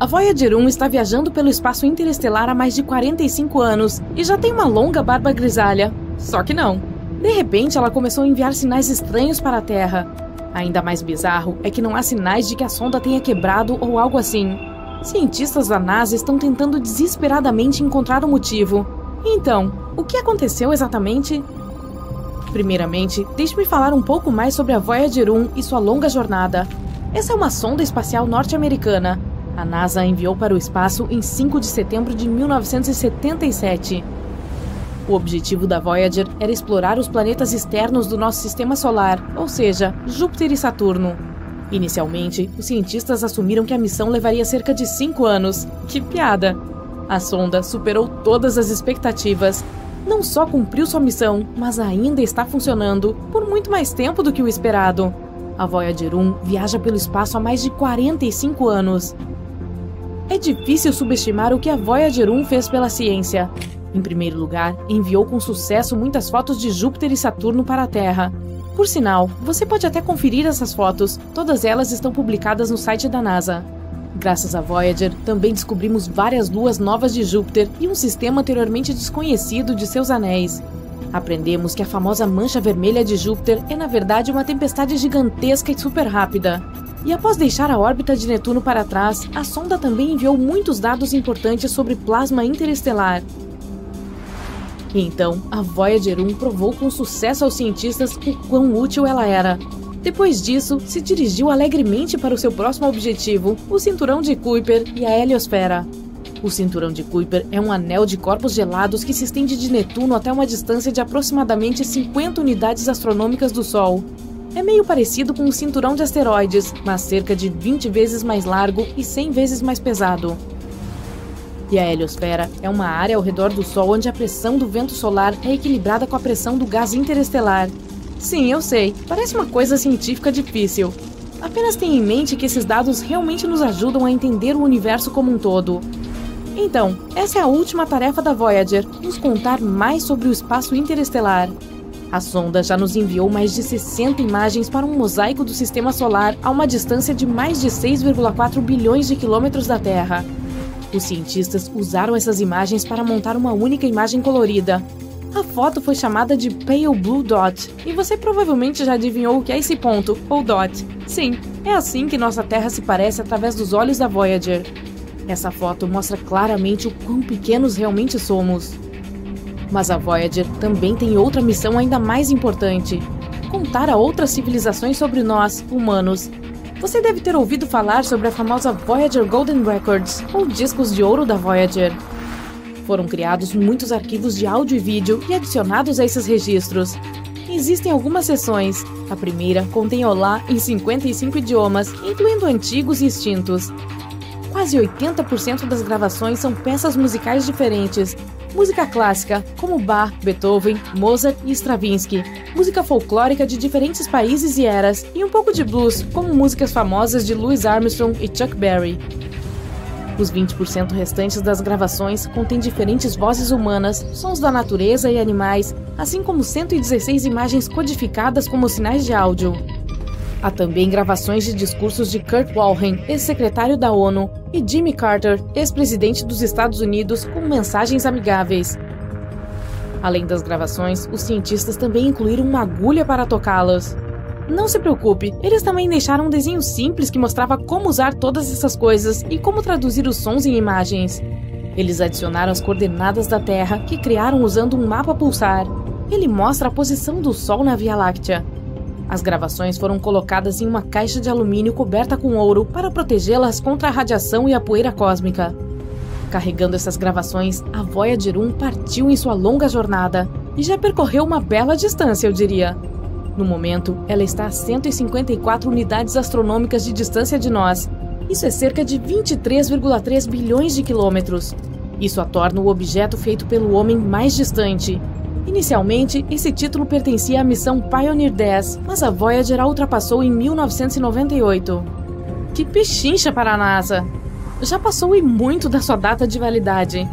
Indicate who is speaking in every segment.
Speaker 1: A Voyager 1 está viajando pelo espaço interestelar há mais de 45 anos e já tem uma longa barba grisalha. Só que não. De repente, ela começou a enviar sinais estranhos para a Terra. Ainda mais bizarro é que não há sinais de que a sonda tenha quebrado ou algo assim. Cientistas da NASA estão tentando desesperadamente encontrar o motivo. Então, o que aconteceu exatamente? Primeiramente, deixe-me falar um pouco mais sobre a Voyager 1 e sua longa jornada. Essa é uma sonda espacial norte-americana. A NASA a enviou para o espaço em 5 de setembro de 1977. O objetivo da Voyager era explorar os planetas externos do nosso sistema solar, ou seja, Júpiter e Saturno. Inicialmente, os cientistas assumiram que a missão levaria cerca de 5 anos. Que piada! A sonda superou todas as expectativas. Não só cumpriu sua missão, mas ainda está funcionando por muito mais tempo do que o esperado. A Voyager 1 viaja pelo espaço há mais de 45 anos. É difícil subestimar o que a Voyager 1 fez pela ciência. Em primeiro lugar, enviou com sucesso muitas fotos de Júpiter e Saturno para a Terra. Por sinal, você pode até conferir essas fotos, todas elas estão publicadas no site da NASA. Graças à Voyager, também descobrimos várias luas novas de Júpiter e um sistema anteriormente desconhecido de seus anéis. Aprendemos que a famosa mancha vermelha de Júpiter é na verdade uma tempestade gigantesca e super rápida. E após deixar a órbita de Netuno para trás, a sonda também enviou muitos dados importantes sobre plasma interestelar. E então, a Voyager 1 provou com sucesso aos cientistas o quão útil ela era. Depois disso, se dirigiu alegremente para o seu próximo objetivo, o Cinturão de Kuiper e a Heliosfera. O Cinturão de Kuiper é um anel de corpos gelados que se estende de Netuno até uma distância de aproximadamente 50 unidades astronômicas do Sol. É meio parecido com um cinturão de asteroides, mas cerca de 20 vezes mais largo e 100 vezes mais pesado. E a heliosfera é uma área ao redor do Sol onde a pressão do vento solar é equilibrada com a pressão do gás interestelar. Sim, eu sei, parece uma coisa científica difícil. Apenas tenha em mente que esses dados realmente nos ajudam a entender o universo como um todo. Então, essa é a última tarefa da Voyager, nos contar mais sobre o espaço interestelar. A sonda já nos enviou mais de 60 imagens para um mosaico do sistema solar a uma distância de mais de 6,4 bilhões de quilômetros da Terra. Os cientistas usaram essas imagens para montar uma única imagem colorida. A foto foi chamada de Pale Blue Dot, e você provavelmente já adivinhou o que é esse ponto, ou dot. Sim, é assim que nossa Terra se parece através dos olhos da Voyager. Essa foto mostra claramente o quão pequenos realmente somos. Mas a Voyager também tem outra missão ainda mais importante: contar a outras civilizações sobre nós, humanos. Você deve ter ouvido falar sobre a famosa Voyager Golden Records, ou discos de ouro da Voyager. Foram criados muitos arquivos de áudio e vídeo e adicionados a esses registros. Existem algumas seções. A primeira contém olá em 55 idiomas, incluindo antigos e extintos. Quase 80% das gravações são peças musicais diferentes. Música clássica, como Bach, Beethoven, Mozart e Stravinsky. Música folclórica de diferentes países e eras. E um pouco de blues, como músicas famosas de Louis Armstrong e Chuck Berry. Os 20% restantes das gravações contêm diferentes vozes humanas, sons da natureza e animais, assim como 116 imagens codificadas como sinais de áudio. Há também gravações de discursos de Kurt Waldheim, ex-secretário da ONU, e Jimmy Carter, ex-presidente dos Estados Unidos, com mensagens amigáveis. Além das gravações, os cientistas também incluíram uma agulha para tocá-las. Não se preocupe, eles também deixaram um desenho simples que mostrava como usar todas essas coisas e como traduzir os sons em imagens. Eles adicionaram as coordenadas da Terra, que criaram usando um mapa pulsar. Ele mostra a posição do Sol na Via Láctea. As gravações foram colocadas em uma caixa de alumínio coberta com ouro para protegê-las contra a radiação e a poeira cósmica. Carregando essas gravações, a Voyager 1 partiu em sua longa jornada e já percorreu uma bela distância, eu diria. No momento, ela está a 154 unidades astronômicas de distância de nós. Isso é cerca de 23,3 bilhões de quilômetros. Isso a torna o objeto feito pelo homem mais distante. Inicialmente, esse título pertencia à missão Pioneer 10, mas a Voyager a ultrapassou em 1998. Que pechincha para a NASA! Já passou e muito da sua data de validade.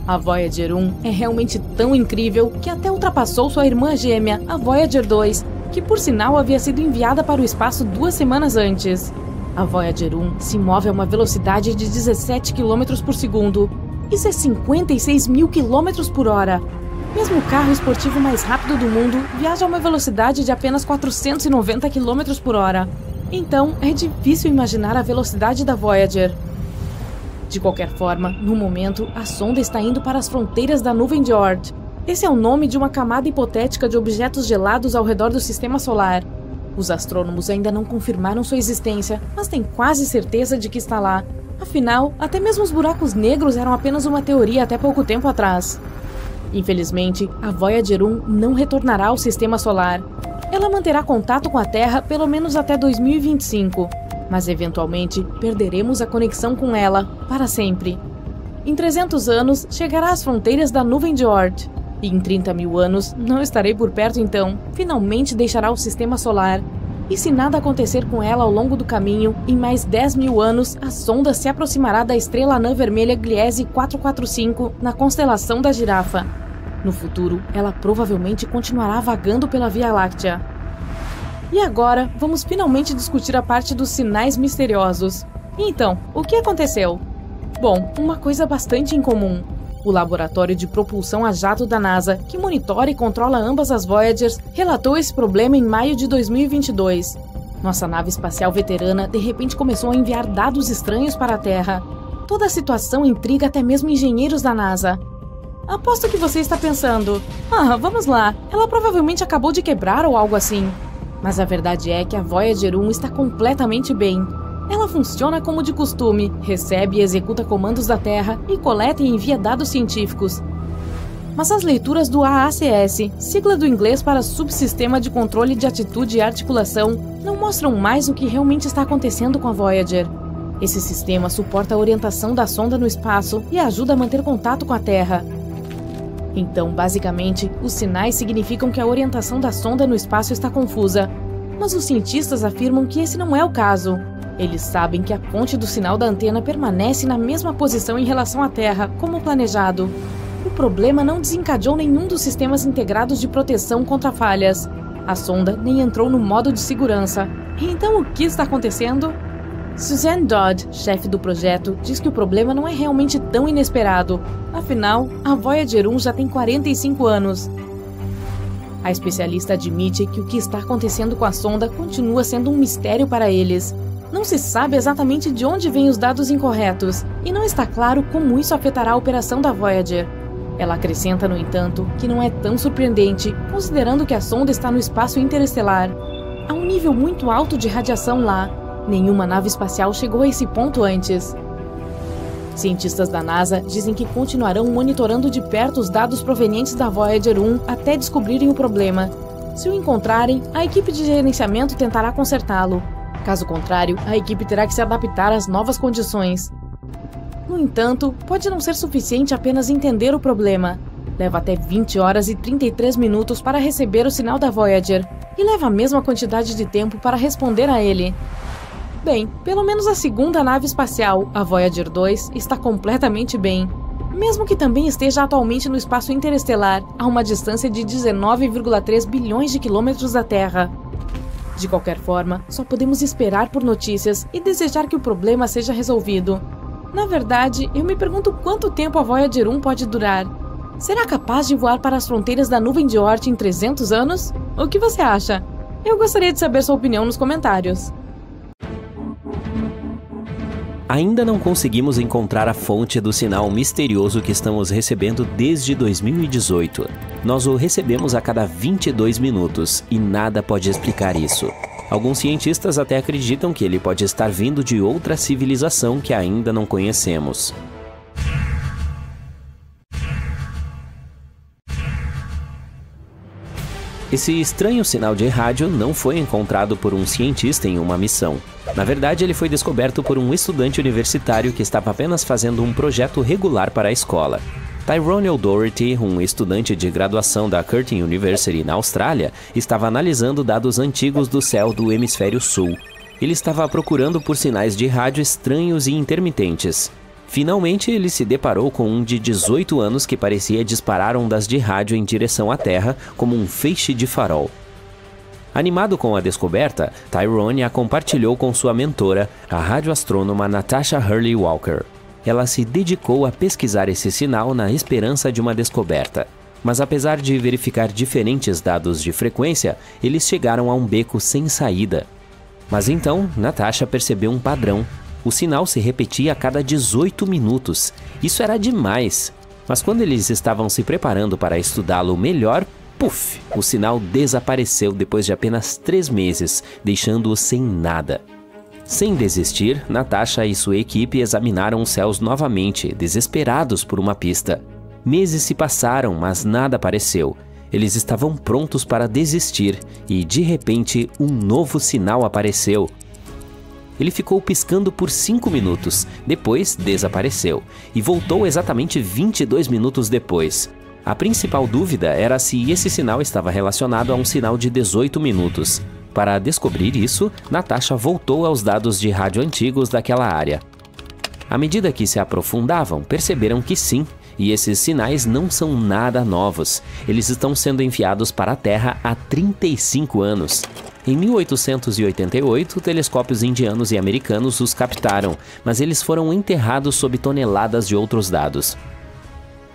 Speaker 1: A Voyager 1 é realmente tão incrível que até ultrapassou sua irmã gêmea, a Voyager 2, que por sinal havia sido enviada para o espaço 2 semanas antes. A Voyager 1 se move a uma velocidade de 17 km por segundo. Isso é 56 mil km por hora. Mesmo o carro esportivo mais rápido do mundo viaja a uma velocidade de apenas 490 km por hora. Então, é difícil imaginar a velocidade da Voyager. De qualquer forma, no momento, a sonda está indo para as fronteiras da nuvem de Oort. Esse é o nome de uma camada hipotética de objetos gelados ao redor do Sistema Solar. Os astrônomos ainda não confirmaram sua existência, mas têm quase certeza de que está lá. Afinal, até mesmo os buracos negros eram apenas uma teoria até pouco tempo atrás. Infelizmente, a Voyager 1 não retornará ao Sistema Solar. Ela manterá contato com a Terra pelo menos até 2025, mas eventualmente perderemos a conexão com ela para sempre. Em 300 anos, chegará às fronteiras da nuvem de Oort. E em 30 mil anos, não estarei por perto então, finalmente deixará o Sistema Solar. E se nada acontecer com ela ao longo do caminho, em mais 10 mil anos, a sonda se aproximará da estrela anã vermelha Gliese 445 na constelação da Girafa. No futuro, ela provavelmente continuará vagando pela Via Láctea. E agora, vamos finalmente discutir a parte dos sinais misteriosos. Então, o que aconteceu? Bom, uma coisa bastante incomum. O Laboratório de Propulsão a Jato da NASA, que monitora e controla ambas as Voyagers, relatou esse problema em maio de 2022. Nossa nave espacial veterana de repente começou a enviar dados estranhos para a Terra. Toda a situação intriga até mesmo engenheiros da NASA. Aposto que você está pensando, vamos lá, ela provavelmente acabou de quebrar ou algo assim. Mas a verdade é que a Voyager 1 está completamente bem. Ela funciona como de costume, recebe e executa comandos da Terra e coleta e envia dados científicos. Mas as leituras do AACS, sigla do inglês para Subsistema de Controle de Atitude e Articulação, não mostram mais o que realmente está acontecendo com a Voyager. Esse sistema suporta a orientação da sonda no espaço e ajuda a manter contato com a Terra. Então, basicamente, os sinais significam que a orientação da sonda no espaço está confusa. Mas os cientistas afirmam que esse não é o caso. Eles sabem que a ponte do sinal da antena permanece na mesma posição em relação à Terra, como planejado. O problema não desencadeou nenhum dos sistemas integrados de proteção contra falhas. A sonda nem entrou no modo de segurança. Então, o que está acontecendo? Suzanne Dodd, chefe do projeto, diz que o problema não é realmente tão inesperado. Afinal, a Voyager 1 já tem 45 anos. A especialista admite que o que está acontecendo com a sonda continua sendo um mistério para eles. Não se sabe exatamente de onde vêm os dados incorretos, e não está claro como isso afetará a operação da Voyager. Ela acrescenta, no entanto, que não é tão surpreendente, considerando que a sonda está no espaço interestelar. Há um nível muito alto de radiação lá. Nenhuma nave espacial chegou a esse ponto antes. Cientistas da NASA dizem que continuarão monitorando de perto os dados provenientes da Voyager 1 até descobrirem o problema. Se o encontrarem, a equipe de gerenciamento tentará consertá-lo. Caso contrário, a equipe terá que se adaptar às novas condições. No entanto, pode não ser suficiente apenas entender o problema. Leva até 20 horas e 33 minutos para receber o sinal da Voyager, e leva a mesma quantidade de tempo para responder a ele. Bem, pelo menos a segunda nave espacial, a Voyager 2, está completamente bem. Mesmo que também esteja atualmente no espaço interestelar, a uma distância de 19,3 bilhões de quilômetros da Terra. De qualquer forma, só podemos esperar por notícias e desejar que o problema seja resolvido. Na verdade, eu me pergunto quanto tempo a Voyager 1 pode durar. Será capaz de voar para as fronteiras da nuvem de Oort em 300 anos? O que você acha? Eu gostaria de saber sua opinião nos comentários.
Speaker 2: Ainda não conseguimos encontrar a fonte do sinal misterioso que estamos recebendo desde 2018. Nós o recebemos a cada 22 minutos e nada pode explicar isso. Alguns cientistas até acreditam que ele pode estar vindo de outra civilização que ainda não conhecemos. Esse estranho sinal de rádio não foi encontrado por um cientista em uma missão. Na verdade, ele foi descoberto por um estudante universitário que estava apenas fazendo um projeto regular para a escola. Tyrone O'Doherty, um estudante de graduação da Curtin University na Austrália, estava analisando dados antigos do céu do hemisfério sul. Ele estava procurando por sinais de rádio estranhos e intermitentes. Finalmente, ele se deparou com um de 18 anos que parecia disparar ondas de rádio em direção à Terra como um feixe de farol. Animado com a descoberta, Tyrone a compartilhou com sua mentora, a radioastrônoma Natasha Hurley Walker. Ela se dedicou a pesquisar esse sinal na esperança de uma descoberta. Mas apesar de verificar diferentes dados de frequência, eles chegaram a um beco sem saída. Mas então, Natasha percebeu um padrão. O sinal se repetia a cada 18 minutos. Isso era demais. Mas quando eles estavam se preparando para estudá-lo melhor, puf! O sinal desapareceu depois de apenas 3 meses, deixando-o sem nada. Sem desistir, Natasha e sua equipe examinaram os céus novamente, desesperados por uma pista. Meses se passaram, mas nada apareceu. Eles estavam prontos para desistir e, de repente, um novo sinal apareceu. Ele ficou piscando por 5 minutos, depois desapareceu e voltou exatamente 22 minutos depois. A principal dúvida era se esse sinal estava relacionado a um sinal de 18 minutos. Para descobrir isso, Natasha voltou aos dados de rádio antigos daquela área. À medida que se aprofundavam, perceberam que sim, e esses sinais não são nada novos. Eles estão sendo enviados para a Terra há 35 anos. Em 1888, telescópios indianos e americanos os captaram, mas eles foram enterrados sob toneladas de outros dados.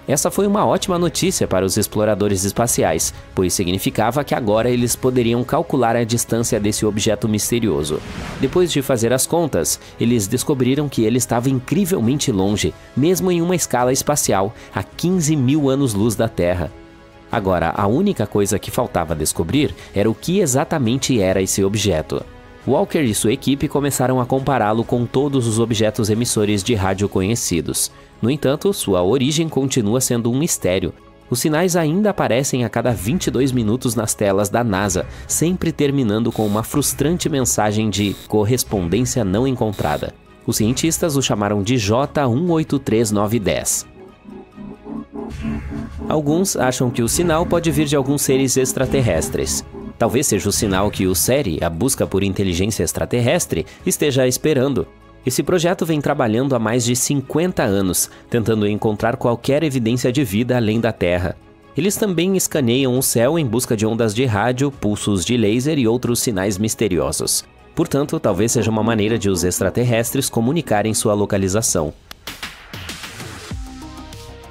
Speaker 2: Essa foi uma ótima notícia para os exploradores espaciais, pois significava que agora eles poderiam calcular a distância desse objeto misterioso. Depois de fazer as contas, eles descobriram que ele estava incrivelmente longe, mesmo em uma escala espacial, a 15 mil anos-luz da Terra. Agora, a única coisa que faltava descobrir era o que exatamente era esse objeto. Walker e sua equipe começaram a compará-lo com todos os objetos emissores de rádio conhecidos. No entanto, sua origem continua sendo um mistério. Os sinais ainda aparecem a cada 22 minutos nas telas da NASA, sempre terminando com uma frustrante mensagem de correspondência não encontrada. Os cientistas o chamaram de J183910. Alguns acham que o sinal pode vir de alguns seres extraterrestres. Talvez seja o sinal que o SETI, a busca por inteligência extraterrestre, esteja esperando. Esse projeto vem trabalhando há mais de 50 anos, tentando encontrar qualquer evidência de vida além da Terra. Eles também escaneiam o céu em busca de ondas de rádio, pulsos de laser e outros sinais misteriosos. Portanto, talvez seja uma maneira de os extraterrestres comunicarem sua localização.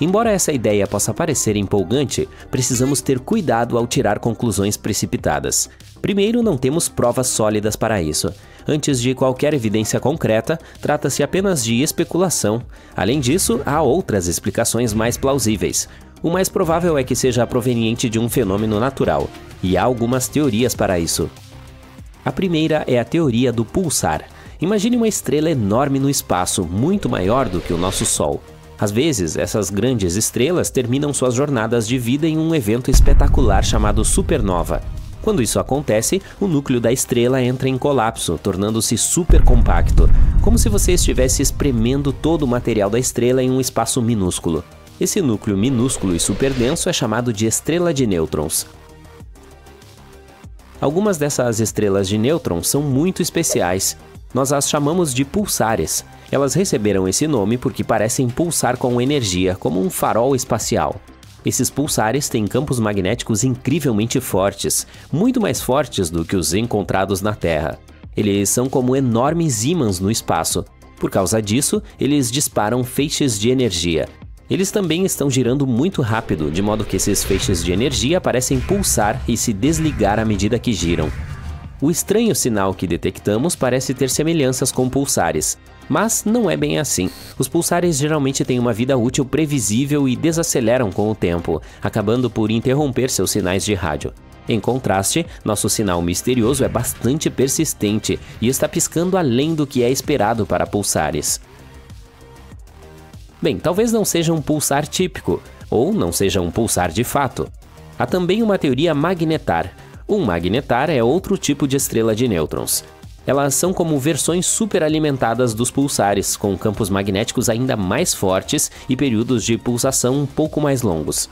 Speaker 2: Embora essa ideia possa parecer empolgante, precisamos ter cuidado ao tirar conclusões precipitadas. Primeiro, não temos provas sólidas para isso. Antes de qualquer evidência concreta, trata-se apenas de especulação. Além disso, há outras explicações mais plausíveis. O mais provável é que seja proveniente de um fenômeno natural, e há algumas teorias para isso. A primeira é a teoria do pulsar. Imagine uma estrela enorme no espaço, muito maior do que o nosso Sol. Às vezes, essas grandes estrelas terminam suas jornadas de vida em um evento espetacular chamado supernova. Quando isso acontece, o núcleo da estrela entra em colapso, tornando-se supercompacto, como se você estivesse espremendo todo o material da estrela em um espaço minúsculo. Esse núcleo minúsculo e superdenso é chamado de estrela de nêutrons. Algumas dessas estrelas de nêutrons são muito especiais. Nós as chamamos de pulsares. Elas receberam esse nome porque parecem pulsar com energia, como um farol espacial. Esses pulsares têm campos magnéticos incrivelmente fortes, muito mais fortes do que os encontrados na Terra. Eles são como enormes ímãs no espaço. Por causa disso, eles disparam feixes de energia. Eles também estão girando muito rápido, de modo que esses feixes de energia parecem pulsar e se desligar à medida que giram. O estranho sinal que detectamos parece ter semelhanças com pulsares, mas não é bem assim. Os pulsares geralmente têm uma vida útil previsível e desaceleram com o tempo, acabando por interromper seus sinais de rádio. Em contraste, nosso sinal misterioso é bastante persistente e está piscando além do que é esperado para pulsares. Bem, talvez não seja um pulsar típico, ou não seja um pulsar de fato. Há também uma teoria magnetar. Um magnetar é outro tipo de estrela de nêutrons. Elas são como versões superalimentadas dos pulsares, com campos magnéticos ainda mais fortes e períodos de pulsação um pouco mais longos.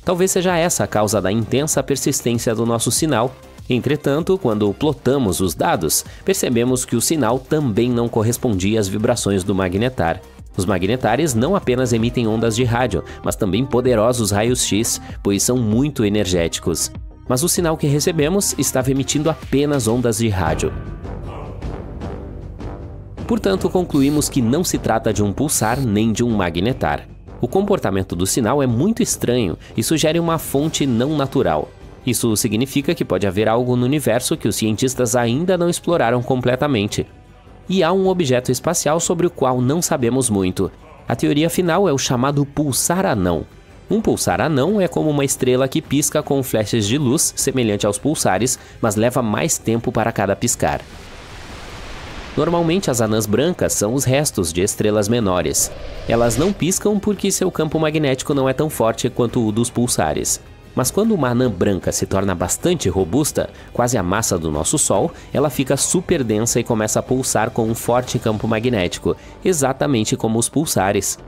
Speaker 2: Talvez seja essa a causa da intensa persistência do nosso sinal. Entretanto, quando plotamos os dados, percebemos que o sinal também não correspondia às vibrações do magnetar. Os magnetares não apenas emitem ondas de rádio, mas também poderosos raios-x, pois são muito energéticos. mas o sinal que recebemos estava emitindo apenas ondas de rádio. Portanto, concluímos que não se trata de um pulsar nem de um magnetar. O comportamento do sinal é muito estranho e sugere uma fonte não natural. Isso significa que pode haver algo no universo que os cientistas ainda não exploraram completamente. E há um objeto espacial sobre o qual não sabemos muito. A teoria final é o chamado pulsar anão. Um pulsar anão é como uma estrela que pisca com flashes de luz, semelhante aos pulsares, mas leva mais tempo para cada piscar. Normalmente as anãs brancas são os restos de estrelas menores. Elas não piscam porque seu campo magnético não é tão forte quanto o dos pulsares. Mas quando uma anã branca se torna bastante robusta, quase a massa do nosso Sol, ela fica super densa e começa a pulsar com um forte campo magnético, exatamente como os pulsares.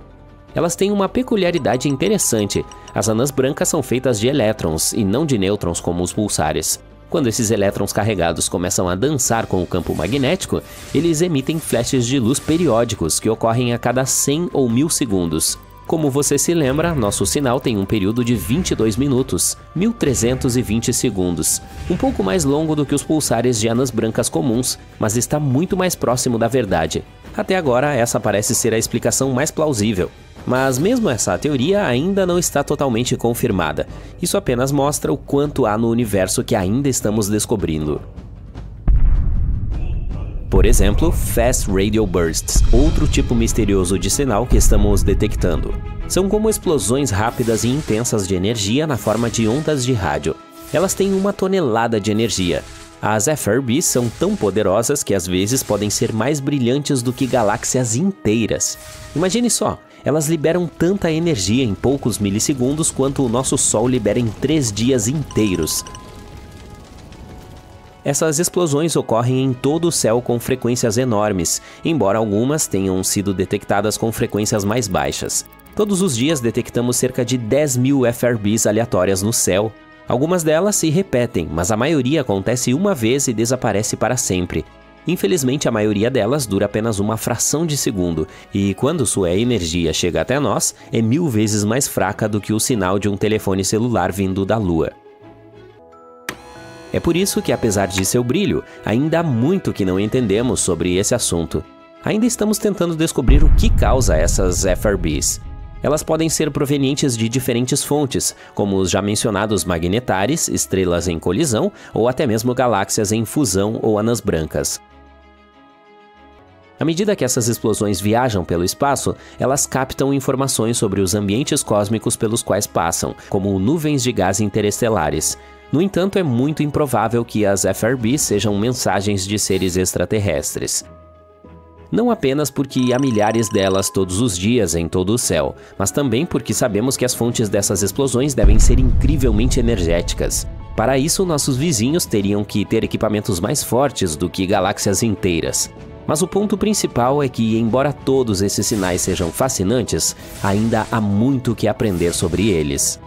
Speaker 2: Elas têm uma peculiaridade interessante. As anãs brancas são feitas de elétrons e não de nêutrons como os pulsares. Quando esses elétrons carregados começam a dançar com o campo magnético, eles emitem flashes de luz periódicos que ocorrem a cada 100 ou 1000 segundos. Como você se lembra, nosso sinal tem um período de 22 minutos, 1320 segundos, um pouco mais longo do que os pulsares de anãs brancas comuns, mas está muito mais próximo da verdade. Até agora, essa parece ser a explicação mais plausível. Mas mesmo essa teoria ainda não está totalmente confirmada. Isso apenas mostra o quanto há no universo que ainda estamos descobrindo. Por exemplo, Fast Radio Bursts, outro tipo misterioso de sinal que estamos detectando. São como explosões rápidas e intensas de energia na forma de ondas de rádio. Elas têm 1 tonelada de energia. As FRBs são tão poderosas que às vezes podem ser mais brilhantes do que galáxias inteiras. Imagine só, elas liberam tanta energia em poucos milissegundos quanto o nosso Sol libera em 3 dias inteiros. Essas explosões ocorrem em todo o céu com frequências enormes, embora algumas tenham sido detectadas com frequências mais baixas. Todos os dias detectamos cerca de 10.000 FRBs aleatórias no céu. Algumas delas se repetem, mas a maioria acontece uma vez e desaparece para sempre. Infelizmente, a maioria delas dura apenas uma fração de segundo, e quando sua energia chega até nós, é 1000 vezes mais fraca do que o sinal de um telefone celular vindo da Lua. É por isso que, apesar de seu brilho, ainda há muito que não entendemos sobre esse assunto. Ainda estamos tentando descobrir o que causa essas FRBs. Elas podem ser provenientes de diferentes fontes, como os já mencionados magnetares, estrelas em colisão, ou até mesmo galáxias em fusão ou anãs brancas. À medida que essas explosões viajam pelo espaço, elas captam informações sobre os ambientes cósmicos pelos quais passam, como nuvens de gás interestelares. No entanto, é muito improvável que as FRBs sejam mensagens de seres extraterrestres. Não apenas porque há milhares delas todos os dias em todo o céu, mas também porque sabemos que as fontes dessas explosões devem ser incrivelmente energéticas. Para isso, nossos vizinhos teriam que ter equipamentos mais fortes do que galáxias inteiras. Mas o ponto principal é que, embora todos esses sinais sejam fascinantes, ainda há muito que aprender sobre eles.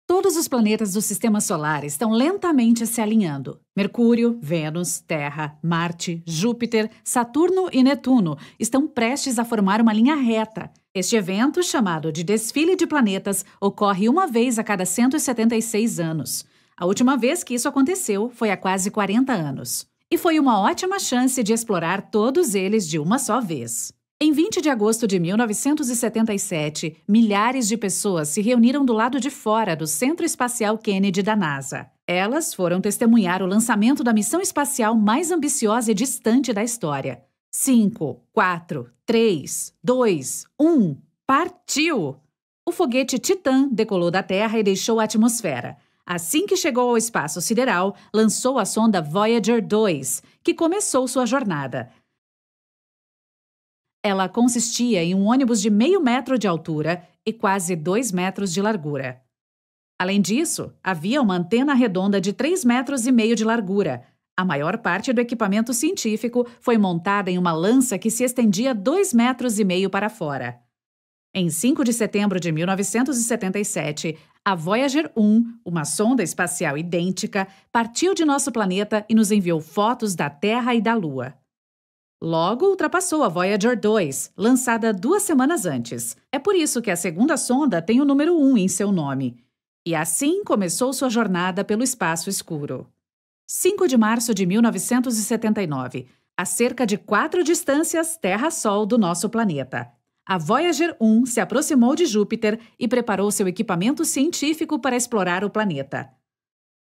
Speaker 3: Todos os planetas do Sistema Solar estão lentamente se alinhando. Mercúrio, Vênus, Terra, Marte, Júpiter, Saturno e Netuno estão prestes a formar uma linha reta. Este evento, chamado de Desfile de Planetas, ocorre uma vez a cada 176 anos. A última vez que isso aconteceu foi há quase 40 anos. E foi uma ótima chance de explorar todos eles de uma só vez. Em 20 de agosto de 1977, milhares de pessoas se reuniram do lado de fora do Centro Espacial Kennedy da NASA. Elas foram testemunhar o lançamento da missão espacial mais ambiciosa e distante da história. 5, 4, 3, 2, 1, partiu! O foguete Titan decolou da Terra e deixou a atmosfera. Assim que chegou ao espaço sideral, lançou a sonda Voyager 2, que começou sua jornada. Ela consistia em um ônibus de 0,5 metro de altura e quase 2 metros de largura. Além disso, havia uma antena redonda de 3,5 metros de largura. A maior parte do equipamento científico foi montada em uma lança que se estendia 2,5 metros para fora. Em 5 de setembro de 1977, a Voyager 1, uma sonda espacial idêntica, partiu de nosso planeta e nos enviou fotos da Terra e da Lua. Logo, ultrapassou a Voyager 2, lançada 2 semanas antes. É por isso que a segunda sonda tem o número 1 em seu nome. E assim começou sua jornada pelo espaço escuro. 5 de março de 1979, a cerca de 4 distâncias Terra-Sol do nosso planeta. A Voyager 1 se aproximou de Júpiter e preparou seu equipamento científico para explorar o planeta.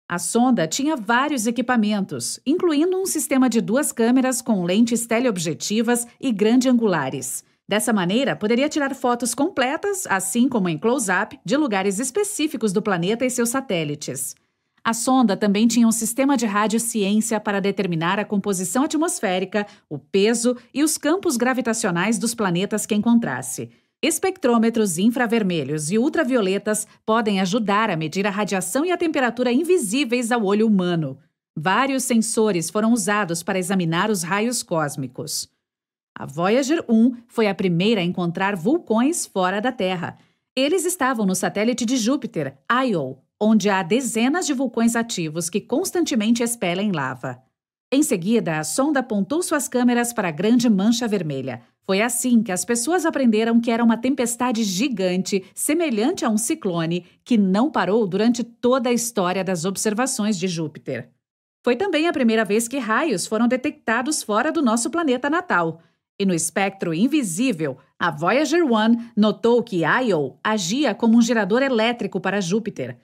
Speaker 3: A sonda tinha vários equipamentos, incluindo um sistema de 2 câmeras com lentes teleobjetivas e grande-angulares. Dessa maneira, poderia tirar fotos completas, assim como em close-up, de lugares específicos do planeta e seus satélites. A sonda também tinha um sistema de radiociência para determinar a composição atmosférica, o peso e os campos gravitacionais dos planetas que encontrasse. Espectrômetros infravermelhos e ultravioletas podem ajudar a medir a radiação e a temperatura invisíveis ao olho humano. Vários sensores foram usados para examinar os raios cósmicos. A Voyager 1 foi a primeira a encontrar vulcões fora da Terra. Eles estavam no satélite de Júpiter, Io, onde há dezenas de vulcões ativos que constantemente expelem lava. Em seguida, a sonda apontou suas câmeras para a Grande Mancha Vermelha. Foi assim que as pessoas aprenderam que era uma tempestade gigante, semelhante a um ciclone, que não parou durante toda a história das observações de Júpiter. Foi também a primeira vez que raios foram detectados fora do nosso planeta natal. E no espectro invisível, a Voyager 1 notou que Io agia como um gerador elétrico para Júpiter.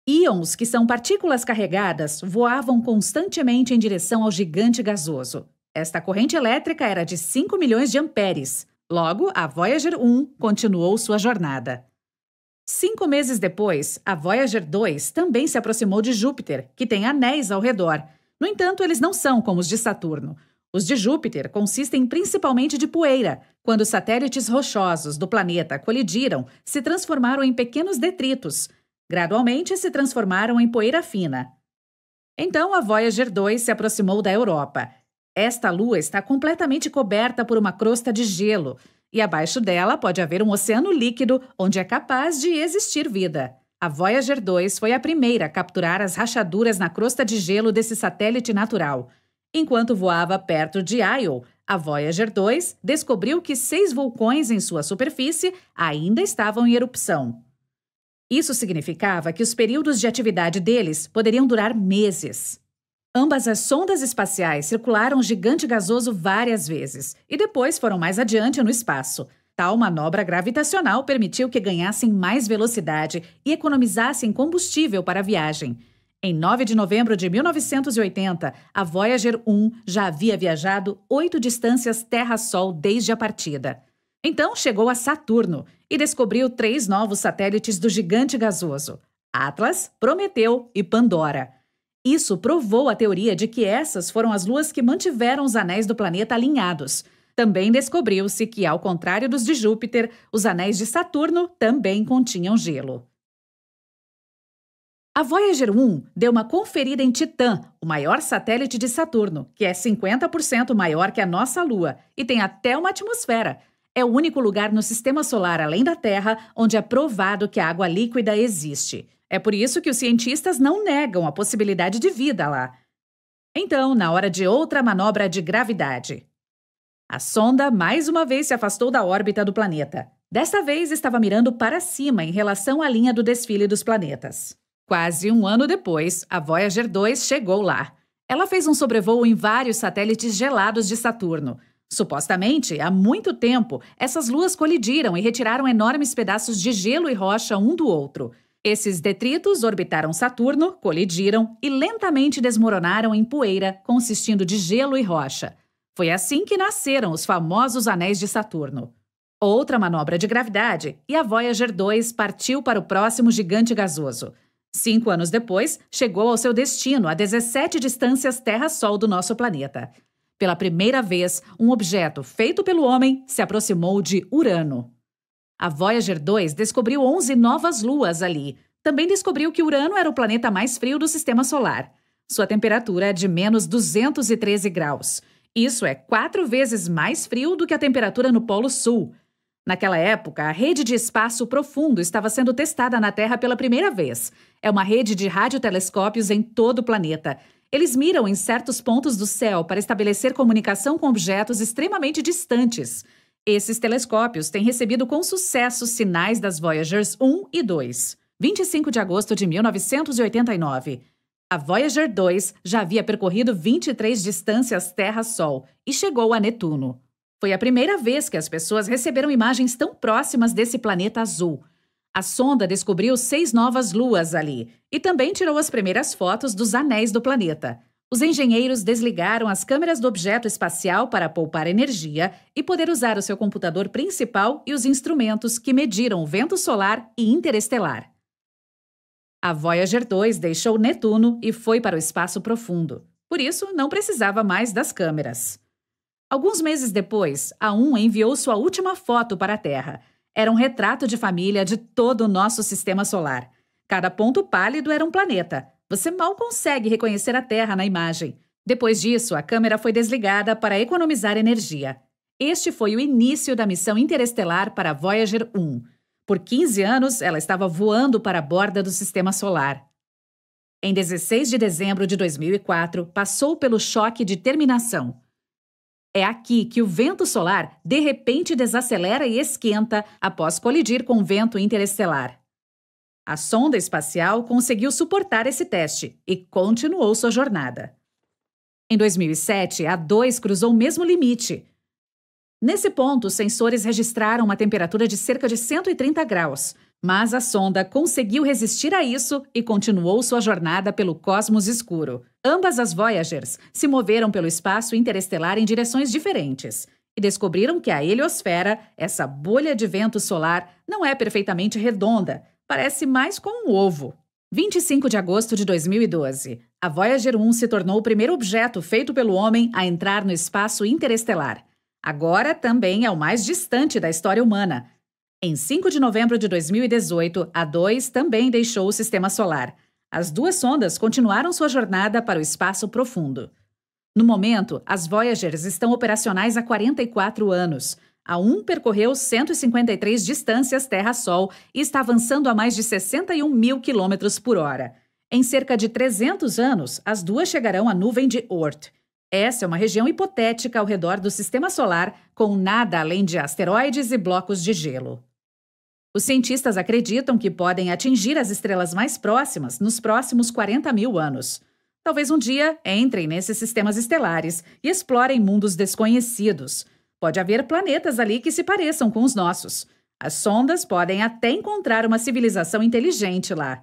Speaker 3: Íons, que são partículas carregadas, voavam constantemente em direção ao gigante gasoso. Esta corrente elétrica era de 5 milhões de amperes. Logo, a Voyager 1 continuou sua jornada. 5 meses depois, a Voyager 2 também se aproximou de Júpiter, que tem anéis ao redor. No entanto, eles não são como os de Saturno. Os de Júpiter consistem principalmente de poeira. Quando os satélites rochosos do planeta colidiram, se transformaram em pequenos detritos. Gradualmente se transformaram em poeira fina. Então a Voyager 2 se aproximou da Europa. Esta lua está completamente coberta por uma crosta de gelo, e abaixo dela pode haver um oceano líquido onde é capaz de existir vida. A Voyager 2 foi a primeira a capturar as rachaduras na crosta de gelo desse satélite natural. Enquanto voava perto de Io, a Voyager 2 descobriu que 6 vulcões em sua superfície ainda estavam em erupção. Isso significava que os períodos de atividade deles poderiam durar meses. Ambas as sondas espaciais circularam o gigante gasoso várias vezes e depois foram mais adiante no espaço. Tal manobra gravitacional permitiu que ganhassem mais velocidade e economizassem combustível para a viagem. Em 9 de novembro de 1980, a Voyager 1 já havia viajado 8 distâncias Terra-Sol desde a partida. Então chegou a Saturno e descobriu 3 novos satélites do gigante gasoso: Atlas, Prometeu e Pandora. Isso provou a teoria de que essas foram as luas que mantiveram os anéis do planeta alinhados. Também descobriu-se que, ao contrário dos de Júpiter, os anéis de Saturno também continham gelo. A Voyager 1 deu uma conferida em Titã, o maior satélite de Saturno, que é 50% maior que a nossa Lua e tem até uma atmosfera. É o único lugar no Sistema Solar, além da Terra, onde é provado que a água líquida existe. É por isso que os cientistas não negam a possibilidade de vida lá. Então, na hora de outra manobra de gravidade. A sonda mais uma vez se afastou da órbita do planeta. Desta vez estava mirando para cima em relação à linha do desfile dos planetas. Quase um ano depois, a Voyager 2 chegou lá. Ela fez um sobrevoo em vários satélites gelados de Saturno. Supostamente, há muito tempo, essas luas colidiram e retiraram enormes pedaços de gelo e rocha um do outro. Esses detritos orbitaram Saturno, colidiram e lentamente desmoronaram em poeira, consistindo de gelo e rocha. Foi assim que nasceram os famosos anéis de Saturno. Outra manobra de gravidade e a Voyager 2 partiu para o próximo gigante gasoso. 5 anos depois, chegou ao seu destino a 17 distâncias Terra-Sol do nosso planeta. Pela primeira vez, um objeto feito pelo homem se aproximou de Urano. A Voyager 2 descobriu 11 novas luas ali. Também descobriu que Urano era o planeta mais frio do Sistema Solar. Sua temperatura é de menos 213 graus. Isso é 4 vezes mais frio do que a temperatura no Polo Sul. Naquela época, a rede de espaço profundo estava sendo testada na Terra pela primeira vez. É uma rede de radiotelescópios em todo o planeta. Eles miram em certos pontos do céu para estabelecer comunicação com objetos extremamente distantes. Esses telescópios têm recebido com sucesso sinais das Voyagers 1 e 2. 25 de agosto de 1989. A Voyager 2 já havia percorrido 23 distâncias Terra-Sol e chegou a Netuno. Foi a primeira vez que as pessoas receberam imagens tão próximas desse planeta azul. A sonda descobriu 6 novas luas ali e também tirou as primeiras fotos dos anéis do planeta. Os engenheiros desligaram as câmeras do objeto espacial para poupar energia e poder usar o seu computador principal e os instrumentos que mediram o vento solar e interestelar. A Voyager 2 deixou Netuno e foi para o espaço profundo. Por isso, não precisava mais das câmeras. Alguns meses depois, a 1 enviou sua última foto para a Terra. Era um retrato de família de todo o nosso sistema solar. Cada ponto pálido era um planeta. Você mal consegue reconhecer a Terra na imagem. Depois disso, a câmera foi desligada para economizar energia. Este foi o início da missão interestelar para a Voyager 1. Por 15 anos, ela estava voando para a borda do sistema solar. Em 16 de dezembro de 2004, passou pelo choque de terminação. É aqui que o vento solar de repente desacelera e esquenta após colidir com o vento interestelar. A sonda espacial conseguiu suportar esse teste e continuou sua jornada. Em 2007, a 2 cruzou o mesmo limite. Nesse ponto, os sensores registraram uma temperatura de cerca de 130 graus, mas a sonda conseguiu resistir a isso e continuou sua jornada pelo cosmos escuro. Ambas as Voyagers se moveram pelo espaço interestelar em direções diferentes e descobriram que a heliosfera, essa bolha de vento solar, não é perfeitamente redonda, parece mais com um ovo. 25 de agosto de 2012, a Voyager 1 se tornou o primeiro objeto feito pelo homem a entrar no espaço interestelar. Agora também é o mais distante da história humana. Em 5 de novembro de 2018, a 2 também deixou o sistema solar. As duas sondas continuaram sua jornada para o espaço profundo. No momento, as Voyagers estão operacionais há 44 anos. A 1 percorreu 153 distâncias Terra-Sol e está avançando a mais de 61 mil quilômetros por hora. Em cerca de 300 anos, as duas chegarão à nuvem de Oort. Essa é uma região hipotética ao redor do sistema solar, com nada além de asteroides e blocos de gelo. Os cientistas acreditam que podem atingir as estrelas mais próximas nos próximos 40 mil anos. Talvez um dia entrem nesses sistemas estelares e explorem mundos desconhecidos. Pode haver planetas ali que se pareçam com os nossos. As sondas podem até encontrar uma civilização inteligente lá.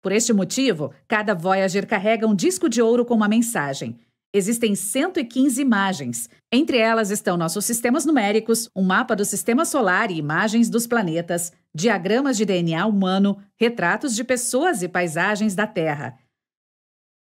Speaker 3: Por este motivo, cada Voyager carrega um disco de ouro com uma mensagem. Existem 115 imagens. Entre elas estão nossos sistemas numéricos, um mapa do sistema solar e imagens dos planetas, diagramas de DNA humano, retratos de pessoas e paisagens da Terra.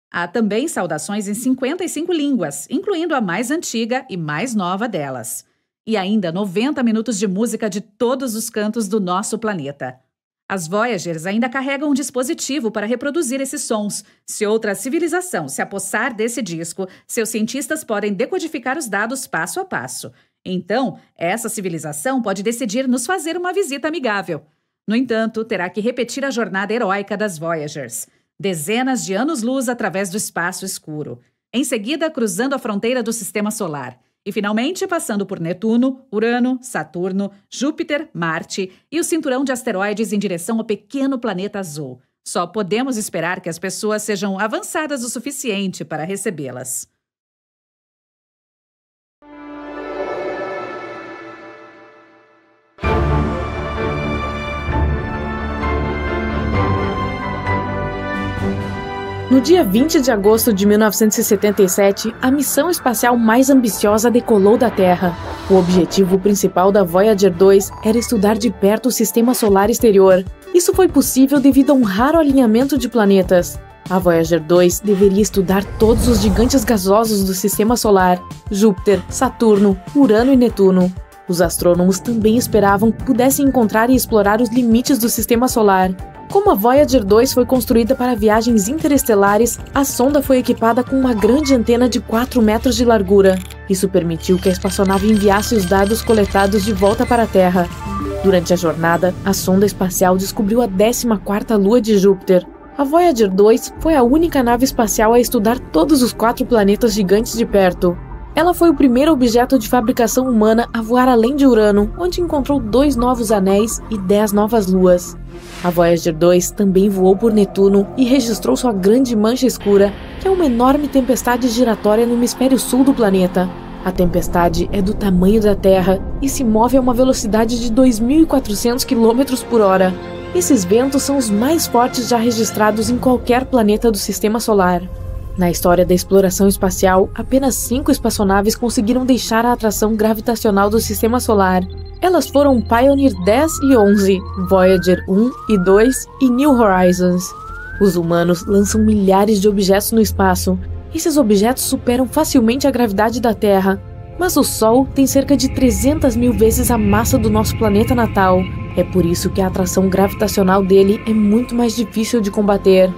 Speaker 3: Há também saudações em 55 línguas, incluindo a mais antiga e mais nova delas. E ainda 90 minutos de música de todos os cantos do nosso planeta. As Voyagers ainda carregam um dispositivo para reproduzir esses sons. Se outra civilização se apossar desse disco, seus cientistas podem decodificar os dados passo a passo. Então, essa civilização pode decidir nos fazer uma visita amigável. No entanto, terá que repetir a jornada heróica das Voyagers. Dezenas de anos-luz através do espaço escuro. Em seguida, cruzando a fronteira do sistema solar. E, finalmente, passando por Netuno, Urano, Saturno, Júpiter, Marte e o cinturão de asteroides em direção ao pequeno planeta azul. Só podemos esperar que as pessoas sejam avançadas o suficiente para recebê-las.
Speaker 1: No dia 20 de agosto de 1977, a missão espacial mais ambiciosa decolou da Terra. O objetivo principal da Voyager 2 era estudar de perto o sistema solar exterior. Isso foi possível devido a um raro alinhamento de planetas. A Voyager 2 deveria estudar todos os gigantes gasosos do sistema solar: Júpiter, Saturno, Urano e Netuno. Os astrônomos também esperavam que pudessem encontrar e explorar os limites do sistema solar. Como a Voyager 2 foi construída para viagens interestelares, a sonda foi equipada com uma grande antena de 4 metros de largura. Isso permitiu que a espaçonave enviasse os dados coletados de volta para a Terra. Durante a jornada, a sonda espacial descobriu a 14ª lua de Júpiter. A Voyager 2 foi a única nave espacial a estudar todos os 4 planetas gigantes de perto. Ela foi o primeiro objeto de fabricação humana a voar além de Urano, onde encontrou 2 novos anéis e 10 novas luas. A Voyager 2 também voou por Netuno e registrou sua grande mancha escura, que é uma enorme tempestade giratória no hemisfério sul do planeta. A tempestade é do tamanho da Terra e se move a uma velocidade de 2.400 km por hora. Esses ventos são os mais fortes já registrados em qualquer planeta do Sistema Solar. Na história da exploração espacial, apenas 5 espaçonaves conseguiram deixar a atração gravitacional do Sistema Solar. Elas foram Pioneer 10 e 11, Voyager 1 e 2 e New Horizons. Os humanos lançam milhares de objetos no espaço. Esses objetos superam facilmente a gravidade da Terra, mas o Sol tem cerca de 300 mil vezes a massa do nosso planeta natal. É por isso que a atração gravitacional dele é muito mais difícil de combater.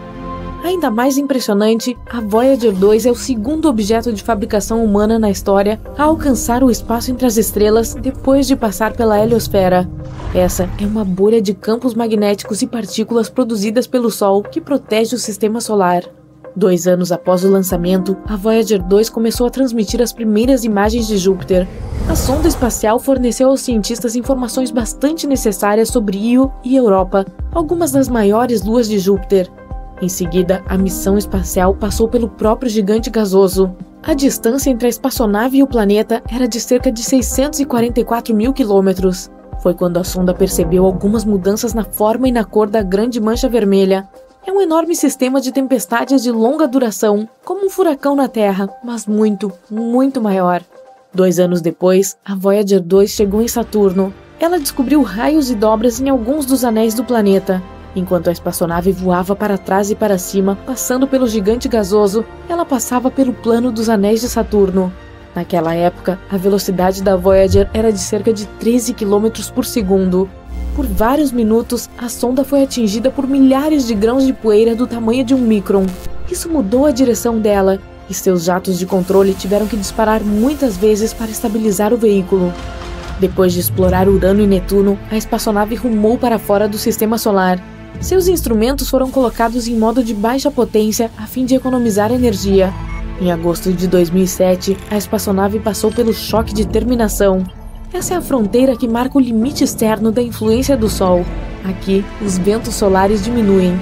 Speaker 1: Ainda mais impressionante, a Voyager 2 é o segundo objeto de fabricação humana na história a alcançar o espaço entre as estrelas depois de passar pela heliosfera. Essa é uma bolha de campos magnéticos e partículas produzidas pelo Sol que protege o Sistema Solar. 2 anos após o lançamento, a Voyager 2 começou a transmitir as primeiras imagens de Júpiter. A sonda espacial forneceu aos cientistas informações bastante necessárias sobre Io e Europa, algumas das maiores luas de Júpiter. Em seguida, a missão espacial passou pelo próprio gigante gasoso. A distância entre a espaçonave e o planeta era de cerca de 644 mil quilômetros. Foi quando a sonda percebeu algumas mudanças na forma e na cor da grande mancha vermelha. É um enorme sistema de tempestades de longa duração, como um furacão na Terra, mas muito, muito maior. 2 anos depois, a Voyager 2 chegou em Saturno. Ela descobriu raios e dobras em alguns dos anéis do planeta. Enquanto a espaçonave voava para trás e para cima, passando pelo gigante gasoso, ela passava pelo plano dos anéis de Saturno. Naquela época, a velocidade da Voyager era de cerca de 13 km por segundo. Por vários minutos, a sonda foi atingida por milhares de grãos de poeira do tamanho de um micron. Isso mudou a direção dela, e seus jatos de controle tiveram que disparar muitas vezes para estabilizar o veículo. Depois de explorar Urano e Netuno, a espaçonave rumou para fora do Sistema Solar. Seus instrumentos foram colocados em modo de baixa potência a fim de economizar energia. Em agosto de 2007, a espaçonave passou pelo choque de terminação. Essa é a fronteira que marca o limite externo da influência do Sol. Aqui, os ventos solares diminuem.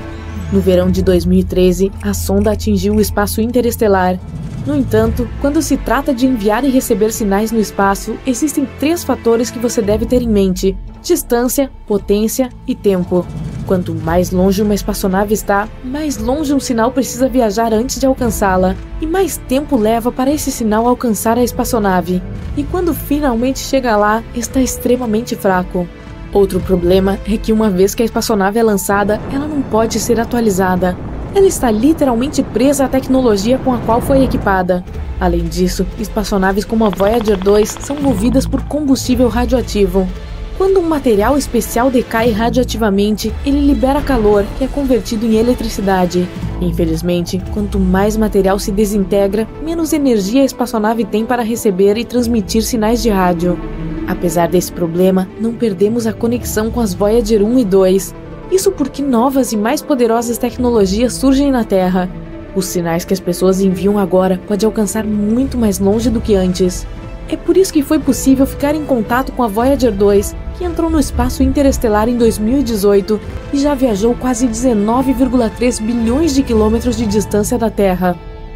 Speaker 1: No verão de 2013, a sonda atingiu o espaço interestelar. No entanto, quando se trata de enviar e receber sinais no espaço, existem 3 fatores que você deve ter em mente: distância, potência e tempo. Quanto mais longe uma espaçonave está, mais longe um sinal precisa viajar antes de alcançá-la, e mais tempo leva para esse sinal alcançar a espaçonave. E quando finalmente chega lá, está extremamente fraco. Outro problema é que uma vez que a espaçonave é lançada, ela não pode ser atualizada. Ela está literalmente presa à tecnologia com a qual foi equipada. Além disso, espaçonaves como a Voyager 2 são movidas por combustível radioativo. Quando um material especial decai radioativamente, ele libera calor, que é convertido em eletricidade. Infelizmente, quanto mais material se desintegra, menos energia a espaçonave tem para receber e transmitir sinais de rádio. Apesar desse problema, não perdemos a conexão com as Voyager 1 e 2. Isso porque novas e mais poderosas tecnologias surgem na Terra. Os sinais que as pessoas enviam agora podem alcançar muito mais longe do que antes. É por isso que foi possível ficar em contato com a Voyager 2, que entrou no espaço interestelar em 2018 e já viajou quase 19,3 bilhões de quilômetros de distância da Terra.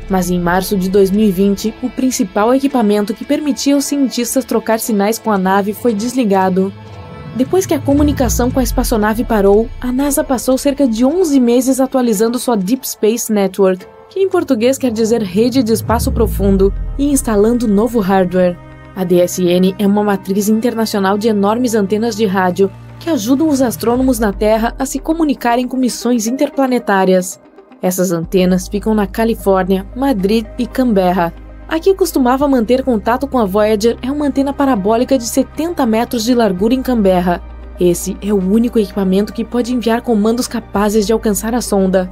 Speaker 1: Mas em março de 2020, o principal equipamento que permitia aos cientistas trocar sinais com a nave foi desligado. Depois que a comunicação com a espaçonave parou, a NASA passou cerca de 11 meses atualizando sua Deep Space Network, que em português quer dizer Rede de Espaço Profundo, e instalando novo hardware. A DSN é uma matriz internacional de enormes antenas de rádio que ajudam os astrônomos na Terra a se comunicarem com missões interplanetárias. Essas antenas ficam na Califórnia, Madrid e Canberra. A que costumava manter contato com a Voyager é uma antena parabólica de 70 metros de largura em Canberra. Esse é o único equipamento que pode enviar comandos capazes de alcançar a sonda.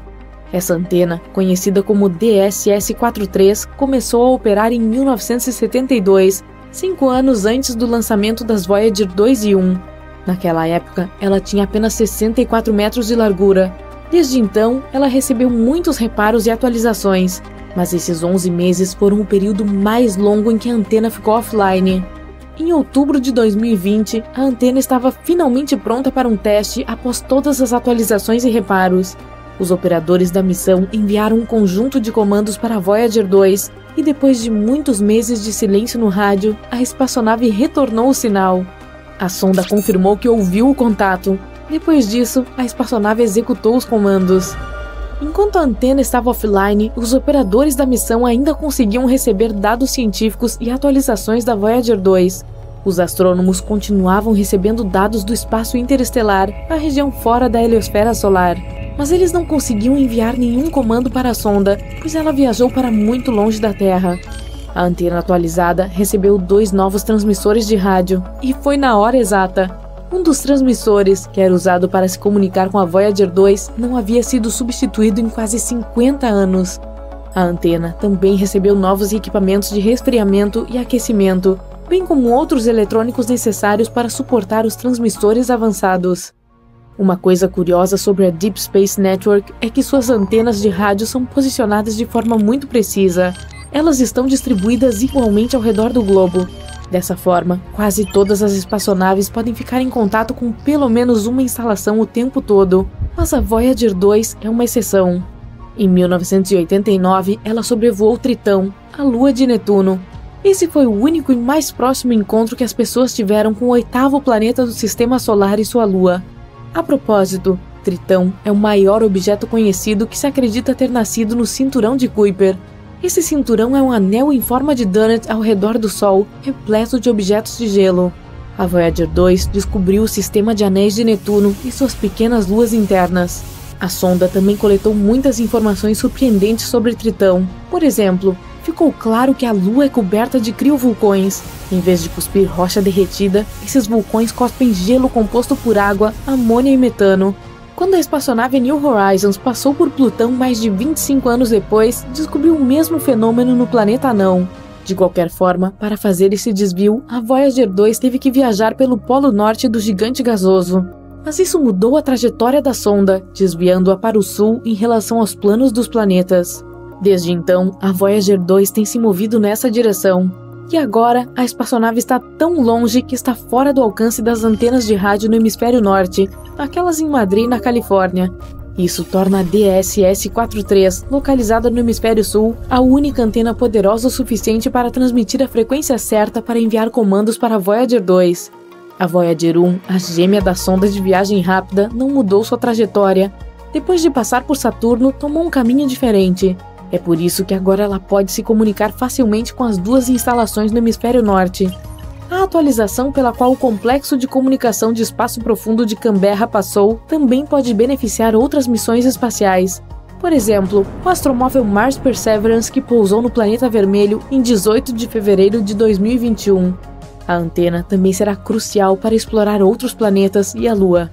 Speaker 1: Essa antena, conhecida como DSS-43, começou a operar em 1972, 5 anos antes do lançamento das Voyager 2 e 1. Naquela época, ela tinha apenas 64 metros de largura. Desde então, ela recebeu muitos reparos e atualizações. Mas esses 11 meses foram o período mais longo em que a antena ficou offline. Em outubro de 2020, a antena estava finalmente pronta para um teste após todas as atualizações e reparos. Os operadores da missão enviaram um conjunto de comandos para a Voyager 2 e depois de muitos meses de silêncio no rádio, a espaçonave retornou o sinal. A sonda confirmou que ouviu o contato. Depois disso, a espaçonave executou os comandos. Enquanto a antena estava offline, os operadores da missão ainda conseguiam receber dados científicos e atualizações da Voyager 2. Os astrônomos continuavam recebendo dados do espaço interestelar, a região fora da heliosfera solar. Mas eles não conseguiam enviar nenhum comando para a sonda, pois ela viajou para muito longe da Terra. A antena atualizada recebeu 2 novos transmissores de rádio, e foi na hora exata. Um dos transmissores, que era usado para se comunicar com a Voyager 2, não havia sido substituído em quase 50 anos. A antena também recebeu novos equipamentos de resfriamento e aquecimento, bem como outros eletrônicos necessários para suportar os transmissores avançados. Uma coisa curiosa sobre a Deep Space Network é que suas antenas de rádio são posicionadas de forma muito precisa. Elas estão distribuídas igualmente ao redor do globo. Dessa forma, quase todas as espaçonaves podem ficar em contato com pelo menos uma instalação o tempo todo, mas a Voyager 2 é uma exceção. Em 1989, ela sobrevoou Tritão, a lua de Netuno. Esse foi o único e mais próximo encontro que as pessoas tiveram com o 8º planeta do Sistema Solar e sua lua. A propósito, Tritão é o maior objeto conhecido que se acredita ter nascido no cinturão de Kuiper. Esse cinturão é um anel em forma de donut ao redor do Sol, repleto de objetos de gelo. A Voyager 2 descobriu o sistema de anéis de Netuno e suas pequenas luas internas. A sonda também coletou muitas informações surpreendentes sobre Tritão. Por exemplo, ficou claro que a Lua é coberta de criovulcões. Em vez de cuspir rocha derretida, esses vulcões cospem gelo composto por água, amônia e metano. Quando a espaçonave New Horizons passou por Plutão mais de 25 anos depois, descobriu o mesmo fenômeno no planeta anão. De qualquer forma, para fazer esse desvio, a Voyager 2 teve que viajar pelo polo norte do gigante gasoso. Mas isso mudou a trajetória da sonda, desviando-a para o sul em relação aos planos dos planetas. Desde então, a Voyager 2 tem se movido nessa direção. E agora, a espaçonave está tão longe que está fora do alcance das antenas de rádio no hemisfério norte, aquelas em Madrid, na Califórnia. Isso torna a DSS-43, localizada no hemisfério sul, a única antena poderosa o suficiente para transmitir a frequência certa para enviar comandos para a Voyager 2. A Voyager 1, a gêmea da sonda de viagem rápida, não mudou sua trajetória. Depois de passar por Saturno, tomou um caminho diferente. É por isso que agora ela pode se comunicar facilmente com as 2 instalações no hemisfério norte. A atualização pela qual o complexo de comunicação de espaço profundo de Canberra passou também pode beneficiar outras missões espaciais. Por exemplo, o astromóvel Mars Perseverance, que pousou no planeta vermelho em 18 de fevereiro de 2021. A antena também será crucial para explorar outros planetas e a Lua.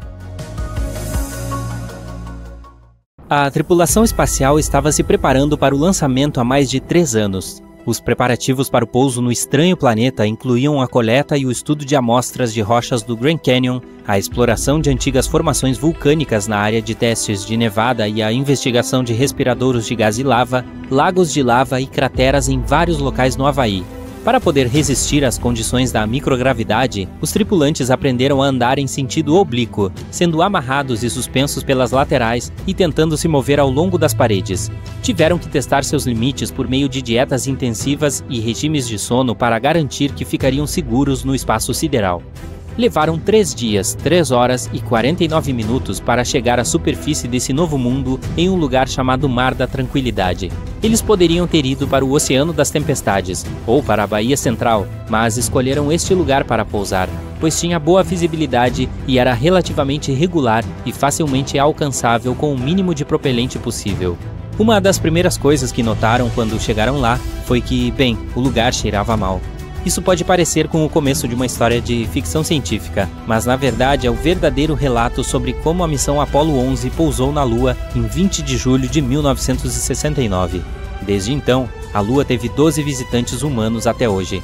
Speaker 2: A tripulação espacial estava se preparando para o lançamento há mais de 3 anos. Os preparativos para o pouso no estranho planeta incluíam a coleta e o estudo de amostras de rochas do Grand Canyon, a exploração de antigas formações vulcânicas na área de testes de Nevada e a investigação de respiradouros de gás e lava, lagos de lava e crateras em vários locais no Havaí. Para poder resistir às condições da microgravidade, os tripulantes aprenderam a andar em sentido oblíquo, sendo amarrados e suspensos pelas laterais e tentando se mover ao longo das paredes. Tiveram que testar seus limites por meio de dietas intensivas e regimes de sono para garantir que ficariam seguros no espaço sideral. Levaram 3 dias, 3 horas e 49 minutos para chegar à superfície desse novo mundo em um lugar chamado Mar da Tranquilidade. Eles poderiam ter ido para o Oceano das Tempestades ou para a Baía Central, mas escolheram este lugar para pousar, pois tinha boa visibilidade e era relativamente regular e facilmente alcançável com o mínimo de propelente possível. Uma das primeiras coisas que notaram quando chegaram lá foi que, bem, o lugar cheirava mal. Isso pode parecer com o começo de uma história de ficção científica, mas na verdade é o verdadeiro relato sobre como a missão Apollo 11 pousou na Lua em 20 de julho de 1969. Desde então, a Lua teve 12 visitantes humanos até hoje.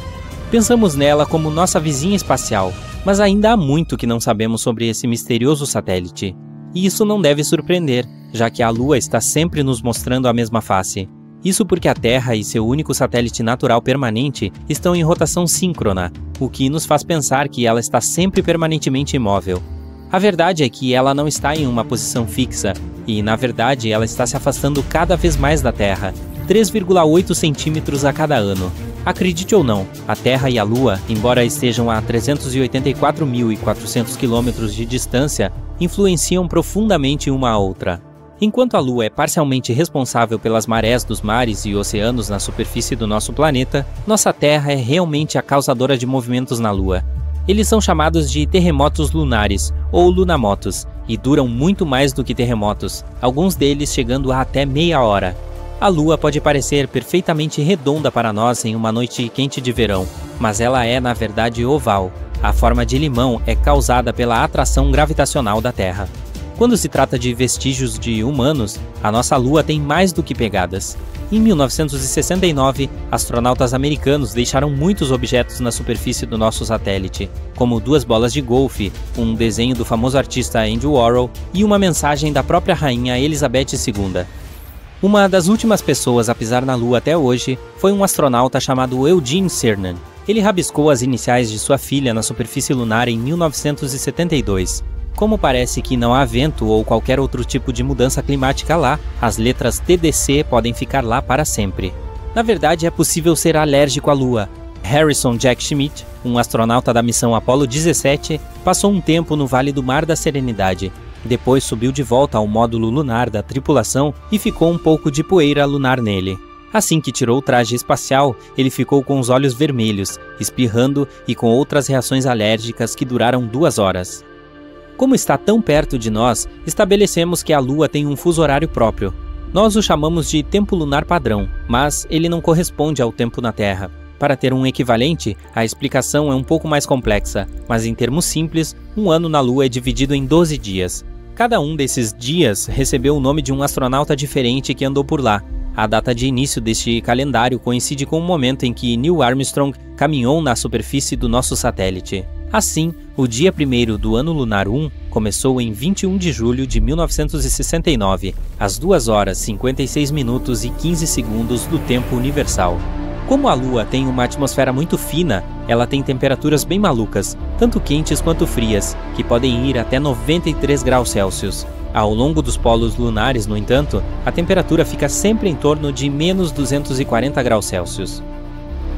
Speaker 2: Pensamos nela como nossa vizinha espacial, mas ainda há muito que não sabemos sobre esse misterioso satélite. E isso não deve surpreender, já que a Lua está sempre nos mostrando a mesma face. Isso porque a Terra e seu único satélite natural permanente estão em rotação síncrona, o que nos faz pensar que ela está sempre permanentemente imóvel. A verdade é que ela não está em uma posição fixa, e, na verdade, ela está se afastando cada vez mais da Terra, 3,8 centímetros a cada ano. Acredite ou não, a Terra e a Lua, embora estejam a 384.400 quilômetros de distância, influenciam profundamente uma a outra. Enquanto a Lua é parcialmente responsável pelas marés dos mares e oceanos na superfície do nosso planeta, nossa Terra é realmente a causadora de movimentos na Lua. Eles são chamados de terremotos lunares, ou lunamotos, e duram muito mais do que terremotos, alguns deles chegando a até meia hora. A Lua pode parecer perfeitamente redonda para nós em uma noite quente de verão, mas ela é, na verdade, oval. A forma de limão é causada pela atração gravitacional da Terra. Quando se trata de vestígios de humanos, a nossa Lua tem mais do que pegadas. Em 1969, astronautas americanos deixaram muitos objetos na superfície do nosso satélite, como 2 bolas de golfe, um desenho do famoso artista Andy Warhol e uma mensagem da própria rainha Elizabeth II. Uma das últimas pessoas a pisar na Lua até hoje foi um astronauta chamado Eugene Cernan. Ele rabiscou as iniciais de sua filha na superfície lunar em 1972. Como parece que não há vento ou qualquer outro tipo de mudança climática lá, as letras TDC podem ficar lá para sempre. Na verdade, é possível ser alérgico à Lua. Harrison Jack Schmitt, um astronauta da missão Apollo 17, passou um tempo no Vale do Mar da Serenidade. Depois subiu de volta ao módulo lunar da tripulação e ficou um pouco de poeira lunar nele. Assim que tirou o traje espacial, ele ficou com os olhos vermelhos, espirrando e com outras reações alérgicas que duraram 2 horas. Como está tão perto de nós, estabelecemos que a Lua tem um fuso horário próprio. Nós o chamamos de tempo lunar padrão, mas ele não corresponde ao tempo na Terra. Para ter um equivalente, a explicação é um pouco mais complexa, mas em termos simples, um ano na Lua é dividido em 12 dias. Cada um desses dias recebeu o nome de um astronauta diferente que andou por lá. A data de início deste calendário coincide com o momento em que Neil Armstrong caminhou na superfície do nosso satélite. Assim, o dia 1º do ano lunar 1 começou em 21 de julho de 1969, às 2 horas, 56 minutos e 15 segundos do tempo universal. Como a Lua tem uma atmosfera muito fina, ela tem temperaturas bem malucas, tanto quentes quanto frias, que podem ir até 93 graus Celsius. Ao longo dos polos lunares, no entanto, a temperatura fica sempre em torno de menos 240 graus Celsius.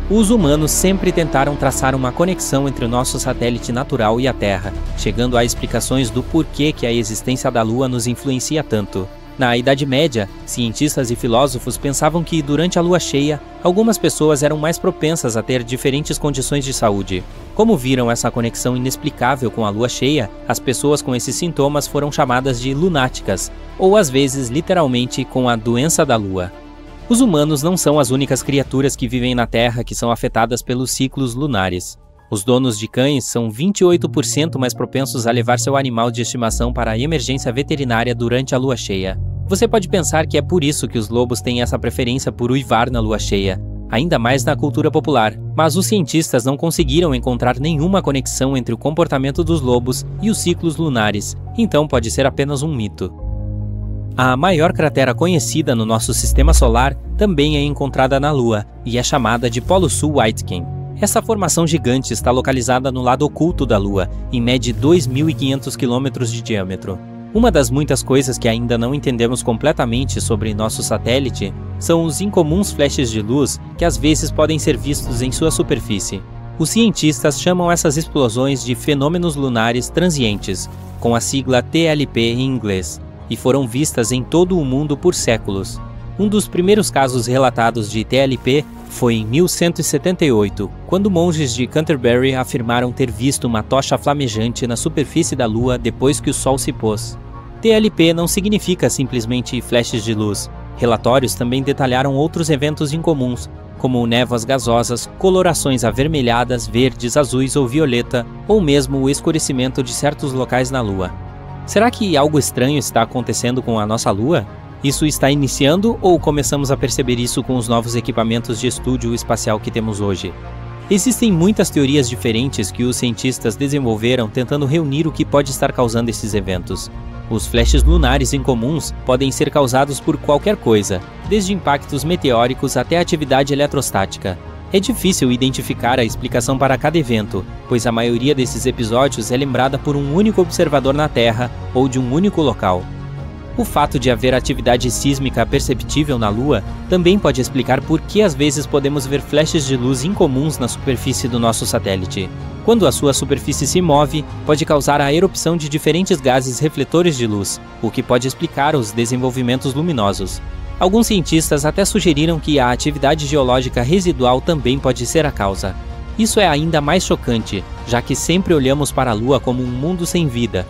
Speaker 2: Os humanos sempre tentaram traçar uma conexão entre o nosso satélite natural e a Terra, chegando a explicações do porquê que a existência da Lua nos influencia tanto. Na Idade Média, cientistas e filósofos pensavam que, durante a lua cheia, algumas pessoas eram mais propensas a ter diferentes condições de saúde. Como viram essa conexão inexplicável com a lua cheia, as pessoas com esses sintomas foram chamadas de lunáticas, ou às vezes, literalmente, com a doença da lua. Os humanos não são as únicas criaturas que vivem na Terra que são afetadas pelos ciclos lunares. Os donos de cães são 28% mais propensos a levar seu animal de estimação para a emergência veterinária durante a lua cheia. Você pode pensar que é por isso que os lobos têm essa preferência por uivar na lua cheia, ainda mais na cultura popular, mas os cientistas não conseguiram encontrar nenhuma conexão entre o comportamento dos lobos e os ciclos lunares, então pode ser apenas um mito. A maior cratera conhecida no nosso sistema solar também é encontrada na Lua, e é chamada de Polo Sul Aitken. Essa formação gigante está localizada no lado oculto da Lua, em média 2.500 km de diâmetro. Uma das muitas coisas que ainda não entendemos completamente sobre nosso satélite são os incomuns flashes de luz que às vezes podem ser vistos em sua superfície. Os cientistas chamam essas explosões de fenômenos lunares transientes, com a sigla TLP em inglês, e foram vistas em todo o mundo por séculos. Um dos primeiros casos relatados de TLP foi em 1178, quando monges de Canterbury afirmaram ter visto uma tocha flamejante na superfície da Lua depois que o Sol se pôs. TLP não significa simplesmente flashes de luz. Relatórios também detalharam outros eventos incomuns, como névoas gasosas, colorações avermelhadas, verdes, azuis ou violeta, ou mesmo o escurecimento de certos locais na Lua. Será que algo estranho está acontecendo com a nossa Lua? Isso está iniciando ou começamos a perceber isso com os novos equipamentos de estúdio espacial que temos hoje? Existem muitas teorias diferentes que os cientistas desenvolveram tentando reunir o que pode estar causando esses eventos. Os flashes lunares incomuns podem ser causados por qualquer coisa, desde impactos meteóricos até atividade eletrostática. É difícil identificar a explicação para cada evento, pois a maioria desses episódios é lembrada por um único observador na Terra ou de um único local. O fato de haver atividade sísmica perceptível na Lua também pode explicar por que às vezes podemos ver flashes de luz incomuns na superfície do nosso satélite. Quando a sua superfície se move, pode causar a erupção de diferentes gases refletores de luz, o que pode explicar os desenvolvimentos luminosos. Alguns cientistas até sugeriram que a atividade geológica residual também pode ser a causa. Isso é ainda mais chocante, já que sempre olhamos para a Lua como um mundo sem vida.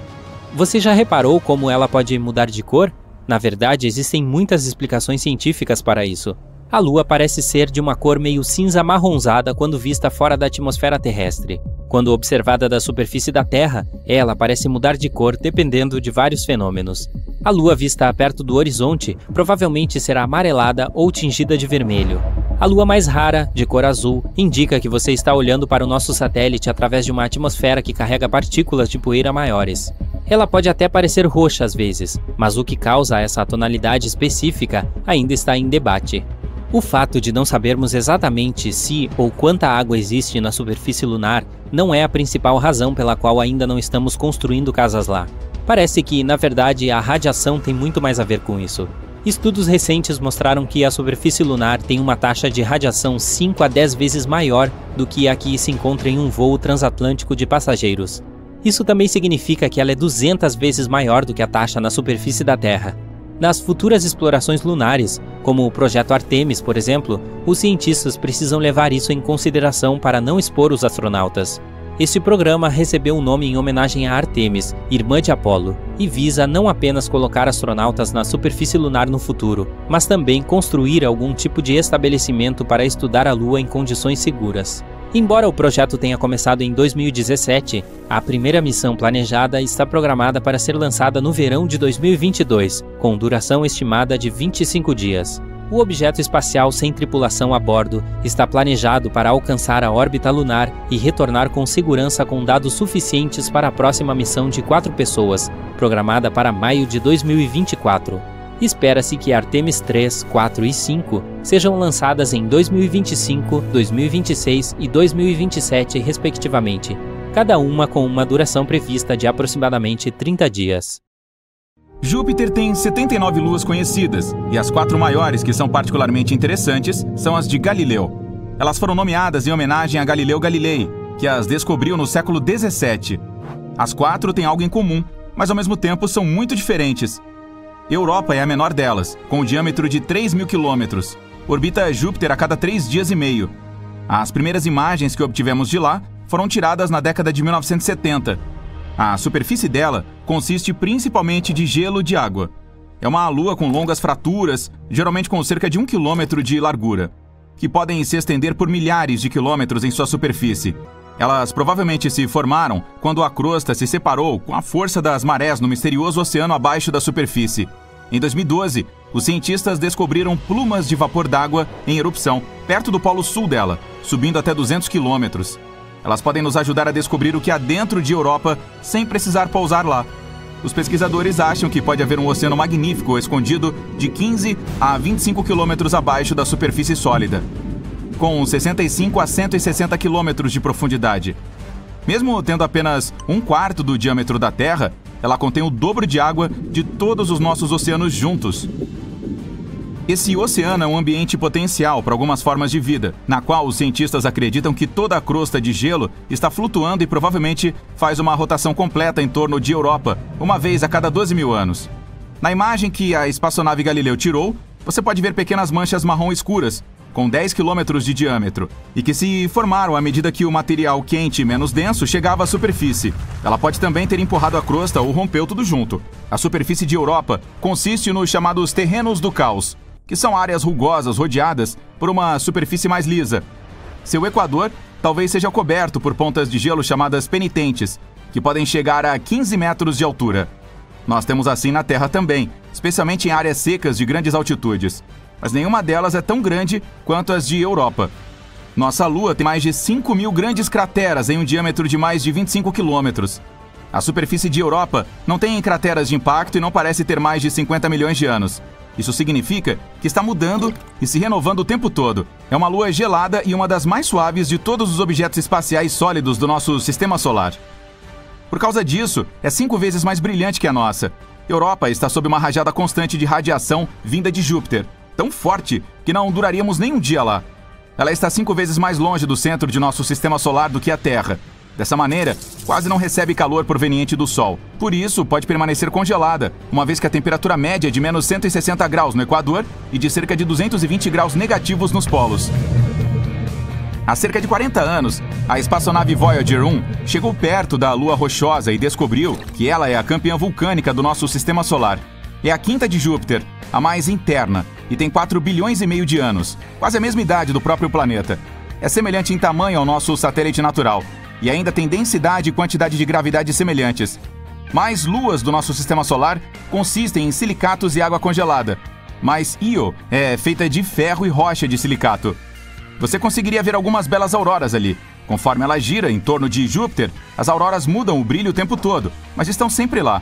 Speaker 2: Você já reparou como ela pode mudar de cor? Na verdade, existem muitas explicações científicas para isso. A Lua parece ser de uma cor meio cinza amarronzada quando vista fora da atmosfera terrestre. Quando observada da superfície da Terra, ela parece mudar de cor dependendo de vários fenômenos. A Lua vista perto do horizonte provavelmente será amarelada ou tingida de vermelho. A Lua mais rara, de cor azul, indica que você está olhando para o nosso satélite através de uma atmosfera que carrega partículas de poeira maiores. Ela pode até parecer roxa às vezes, mas o que causa essa tonalidade específica ainda está em debate. O fato de não sabermos exatamente se ou quanta água existe na superfície lunar não é a principal razão pela qual ainda não estamos construindo casas lá. Parece que, na verdade, a radiação tem muito mais a ver com isso. Estudos recentes mostraram que a superfície lunar tem uma taxa de radiação 5 a 10 vezes maior do que a que se encontra em um voo transatlântico de passageiros. Isso também significa que ela é 200 vezes maior do que a taxa na superfície da Terra. Nas futuras explorações lunares, como o projeto Artemis, por exemplo, os cientistas precisam levar isso em consideração para não expor os astronautas. Este programa recebeu o nome em homenagem a Artemis, irmã de Apolo, e visa não apenas colocar astronautas na superfície lunar no futuro, mas também construir algum tipo de estabelecimento para estudar a Lua em condições seguras. Embora o projeto tenha começado em 2017, a primeira missão planejada está programada para ser lançada no verão de 2022, com duração estimada de 25 dias. O objeto espacial sem tripulação a bordo está planejado para alcançar a órbita lunar e retornar com segurança com dados suficientes para a próxima missão de 4 pessoas, programada para maio de 2024. Espera-se que Artemis 3, 4 e 5 sejam lançadas em 2025, 2026 e 2027, respectivamente, cada uma com uma duração prevista de aproximadamente 30 dias.
Speaker 4: Júpiter tem 79 luas conhecidas, e as 4 maiores que são particularmente interessantes são as de Galileu. Elas foram nomeadas em homenagem a Galileu Galilei, que as descobriu no século 17. As 4 têm algo em comum, mas ao mesmo tempo são muito diferentes. Europa é a menor delas, com um diâmetro de 3.000 quilômetros. Orbita Júpiter a cada 3 dias e meio. As primeiras imagens que obtivemos de lá foram tiradas na década de 1970. A superfície dela consiste principalmente de gelo e de água. É uma lua com longas fraturas, geralmente com cerca de 1 quilômetro de largura, que podem se estender por milhares de quilômetros em sua superfície. Elas provavelmente se formaram quando a crosta se separou com a força das marés no misterioso oceano abaixo da superfície. Em 2012, os cientistas descobriram plumas de vapor d'água em erupção, perto do polo sul dela, subindo até 200 quilômetros. Elas podem nos ajudar a descobrir o que há dentro de Europa sem precisar pousar lá. Os pesquisadores acham que pode haver um oceano magnífico escondido de 15 a 25 quilômetros abaixo da superfície sólida, com 65 a 160 quilômetros de profundidade. Mesmo tendo apenas 1/4 do diâmetro da Terra, ela contém o dobro de água de todos os nossos oceanos juntos. Esse oceano é um ambiente potencial para algumas formas de vida, na qual os cientistas acreditam que toda a crosta de gelo está flutuando e provavelmente faz uma rotação completa em torno de Europa, uma vez a cada 12.000 anos. Na imagem que a espaçonave Galileu tirou, você pode ver pequenas manchas marrom escuras, com 10 quilômetros de diâmetro, e que se formaram à medida que o material quente e menos denso chegava à superfície. Ela pode também ter empurrado a crosta ou rompeu tudo junto. A superfície de Europa consiste nos chamados terrenos do caos, que são áreas rugosas rodeadas por uma superfície mais lisa. Seu equador talvez seja coberto por pontas de gelo chamadas penitentes, que podem chegar a 15 metros de altura. Nós temos assim na Terra também, especialmente em áreas secas de grandes altitudes. Mas nenhuma delas é tão grande quanto as de Europa. Nossa Lua tem mais de 5.000 grandes crateras em um diâmetro de mais de 25 quilômetros. A superfície de Europa não tem crateras de impacto e não parece ter mais de 50 milhões de anos. Isso significa que está mudando e se renovando o tempo todo. É uma lua gelada e uma das mais suaves de todos os objetos espaciais sólidos do nosso sistema solar. Por causa disso, é 5 vezes mais brilhante que a nossa. Europa está sob uma rajada constante de radiação vinda de Júpiter, tão forte que não duraríamos nem um dia lá. Ela está 5 vezes mais longe do centro de nosso sistema solar do que a Terra. Dessa maneira, quase não recebe calor proveniente do Sol. Por isso, pode permanecer congelada, uma vez que a temperatura média é de menos 160 graus no Equador e de cerca de 220 graus negativos nos polos. Há cerca de 40 anos, a espaçonave Voyager 1 chegou perto da Lua rochosa e descobriu que ela é a campeã vulcânica do nosso sistema solar. É a quinta de Júpiter, a mais interna, e tem 4 bilhões e meio de anos, quase a mesma idade do próprio planeta. É semelhante em tamanho ao nosso satélite natural, e ainda tem densidade e quantidade de gravidade semelhantes. Mais luas do nosso sistema solar consistem em silicatos e água congelada, mas Io é feita de ferro e rocha de silicato. Você conseguiria ver algumas belas auroras ali. Conforme ela gira em torno de Júpiter, as auroras mudam o brilho o tempo todo, mas estão sempre lá.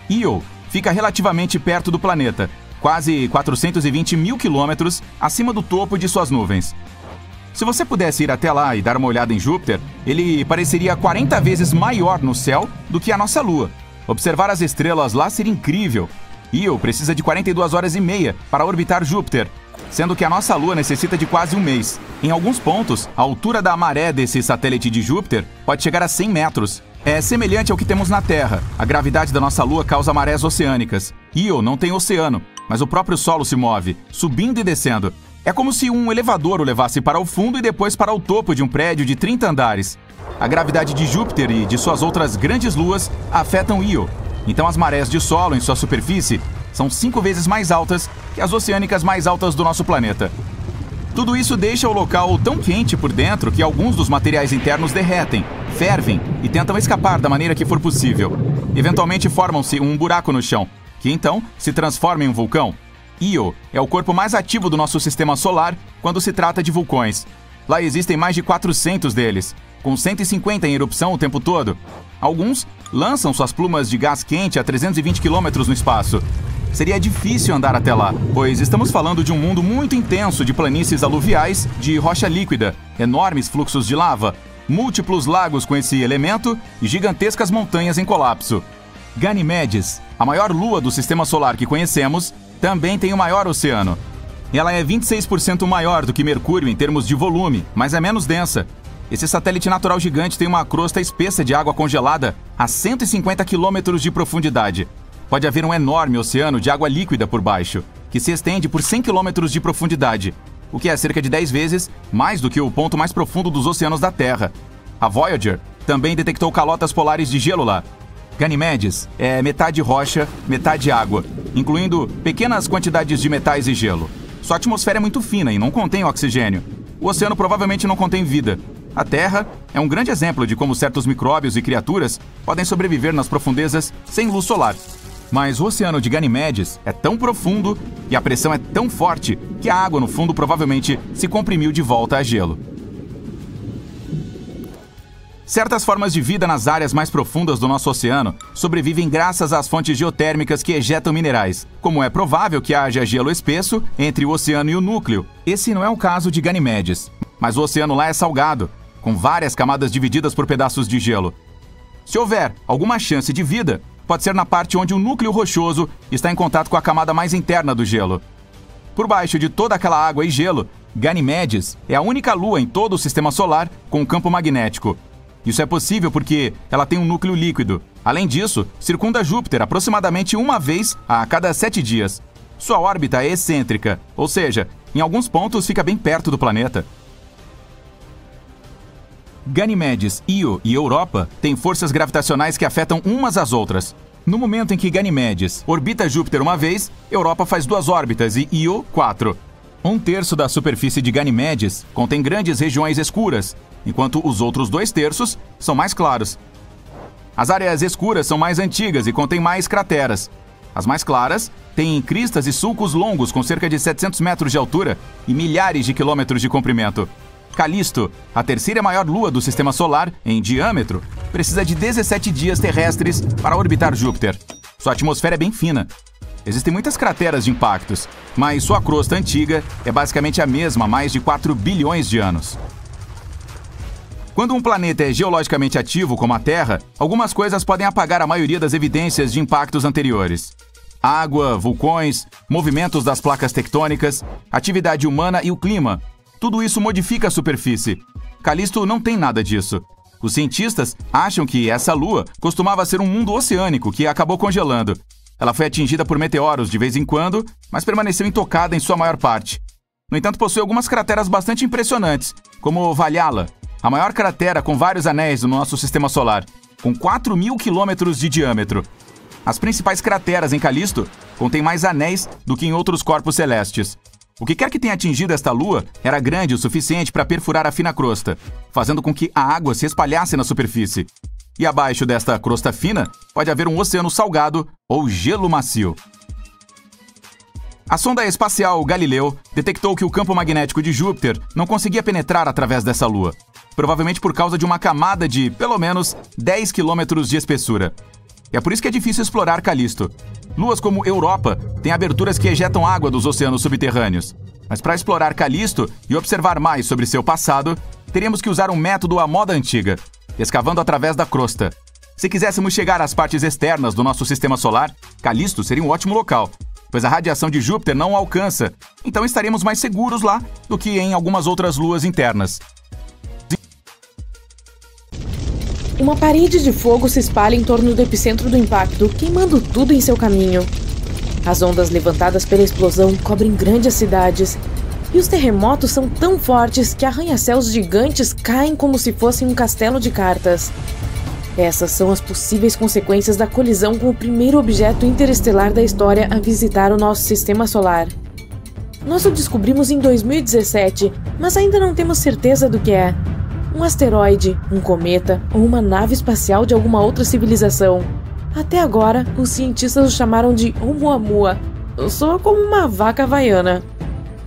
Speaker 4: Io fica relativamente perto do planeta, quase 420 mil quilômetros acima do topo de suas nuvens. Se você pudesse ir até lá e dar uma olhada em Júpiter, ele pareceria 40 vezes maior no céu do que a nossa Lua. Observar as estrelas lá seria incrível. Io precisa de 42 horas e meia para orbitar Júpiter, sendo que a nossa Lua necessita de quase um mês. Em alguns pontos, a altura da maré desse satélite de Júpiter pode chegar a 100 metros. É semelhante ao que temos na Terra. A gravidade da nossa Lua causa marés oceânicas. Io não tem oceano, mas o próprio solo se move, subindo e descendo. É como se um elevador o levasse para o fundo e depois para o topo de um prédio de 30 andares. A gravidade de Júpiter e de suas outras grandes luas afetam Io. Então as marés de solo em sua superfície são 5 vezes mais altas que as oceânicas mais altas do nosso planeta. Tudo isso deixa o local tão quente por dentro que alguns dos materiais internos derretem, fervem e tentam escapar da maneira que for possível. Eventualmente formam-se um buraco no chão, que então se transforma em um vulcão. Io é o corpo mais ativo do nosso sistema solar quando se trata de vulcões. Lá existem mais de 400 deles, com 150 em erupção o tempo todo. Alguns lançam suas plumas de gás quente a 320 km no espaço. Seria difícil andar até lá, pois estamos falando de um mundo muito intenso de planícies aluviais de rocha líquida, enormes fluxos de lava, múltiplos lagos com esse elemento e gigantescas montanhas em colapso. Ganymedes, a maior lua do sistema solar que conhecemos, também tem o maior oceano. Ela é 26% maior do que Mercúrio em termos de volume, mas é menos densa. Esse satélite natural gigante tem uma crosta espessa de água congelada a 150 quilômetros de profundidade. Pode haver um enorme oceano de água líquida por baixo, que se estende por 100 quilômetros de profundidade, o que é cerca de 10 vezes mais do que o ponto mais profundo dos oceanos da Terra. A Voyager também detectou calotas polares de gelo lá. Ganymedes é metade rocha, metade água, incluindo pequenas quantidades de metais e gelo. Sua atmosfera é muito fina e não contém oxigênio. O oceano provavelmente não contém vida. A Terra é um grande exemplo de como certos micróbios e criaturas podem sobreviver nas profundezas sem luz solar. Mas o oceano de Ganymedes é tão profundo e a pressão é tão forte que a água no fundo provavelmente se comprimiu de volta a gelo. Certas formas de vida nas áreas mais profundas do nosso oceano sobrevivem graças às fontes geotérmicas que ejetam minerais. Como é provável que haja gelo espesso entre o oceano e o núcleo, esse não é o caso de Ganymedes. Mas o oceano lá é salgado, com várias camadas divididas por pedaços de gelo. Se houver alguma chance de vida, pode ser na parte onde o núcleo rochoso está em contato com a camada mais interna do gelo. Por baixo de toda aquela água e gelo, Ganymedes é a única lua em todo o sistema solar com um campo magnético. Isso é possível porque ela tem um núcleo líquido. Além disso, circunda Júpiter aproximadamente uma vez a cada 7 dias. Sua órbita é excêntrica, ou seja, em alguns pontos fica bem perto do planeta. Ganymedes, Io e Europa têm forças gravitacionais que afetam umas às outras. No momento em que Ganymedes orbita Júpiter uma vez, Europa faz 2 órbitas e Io 4. 1/3 da superfície de Ganymedes contém grandes regiões escuras, enquanto os outros 2/3 são mais claros. As áreas escuras são mais antigas e contêm mais crateras. As mais claras têm cristas e sulcos longos com cerca de 700 metros de altura e milhares de quilômetros de comprimento. Callisto, a terceira maior lua do Sistema Solar, em diâmetro, precisa de 17 dias terrestres para orbitar Júpiter. Sua atmosfera é bem fina. Existem muitas crateras de impactos, mas sua crosta antiga é basicamente a mesma há mais de 4 bilhões de anos. Quando um planeta é geologicamente ativo, como a Terra, algumas coisas podem apagar a maioria das evidências de impactos anteriores. Água, vulcões, movimentos das placas tectônicas, atividade humana e o clima. Tudo isso modifica a superfície. Callisto não tem nada disso. Os cientistas acham que essa lua costumava ser um mundo oceânico que acabou congelando. Ela foi atingida por meteoros de vez em quando, mas permaneceu intocada em sua maior parte. No entanto, possui algumas crateras bastante impressionantes, como Valhalla, a maior cratera com vários anéis do nosso Sistema Solar, com 4.000 quilômetros de diâmetro. As principais crateras em Callisto contêm mais anéis do que em outros corpos celestes. O que quer que tenha atingido esta lua era grande o suficiente para perfurar a fina crosta, fazendo com que a água se espalhasse na superfície. E abaixo desta crosta fina pode haver um oceano salgado ou gelo macio. A sonda espacial Galileu detectou que o campo magnético de Júpiter não conseguia penetrar através dessa lua, provavelmente por causa de uma camada de, pelo menos, 10 quilômetros de espessura. E é por isso que é difícil explorar Callisto. Luas como Europa têm aberturas que ejetam água dos oceanos subterrâneos. Mas para explorar Callisto e observar mais sobre seu passado, teríamos que usar um método à moda antiga, escavando através da crosta. Se quiséssemos chegar às partes externas do nosso Sistema Solar, Callisto seria um ótimo local, pois a radiação de Júpiter não o alcança, então estaríamos mais seguros lá do que em algumas outras luas internas.
Speaker 1: Uma parede de fogo se espalha em torno do epicentro do impacto, queimando tudo em seu caminho. As ondas levantadas pela explosão cobrem grandes cidades, e os terremotos são tão fortes que arranha-céus gigantes caem como se fossem um castelo de cartas. Essas são as possíveis consequências da colisão com o primeiro objeto interestelar da história a visitar o nosso Sistema Solar. Nós o descobrimos em 2017, mas ainda não temos certeza do que é. Um asteroide, um cometa ou uma nave espacial de alguma outra civilização. Até agora, os cientistas o chamaram de Oumuamua. Soa como uma vaca havaiana.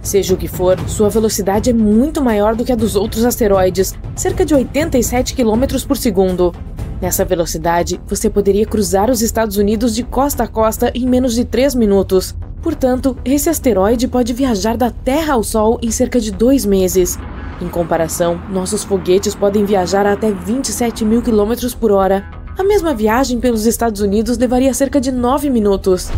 Speaker 1: Seja o que for, sua velocidade é muito maior do que a dos outros asteroides, cerca de 87 km por segundo. Nessa velocidade, você poderia cruzar os Estados Unidos de costa a costa em menos de 3 minutos. Portanto, esse asteroide pode viajar da Terra ao Sol em cerca de 2 meses. Em comparação, nossos foguetes podem viajar a até 27.000 km por hora. A mesma viagem pelos Estados Unidos levaria cerca de 9 minutos.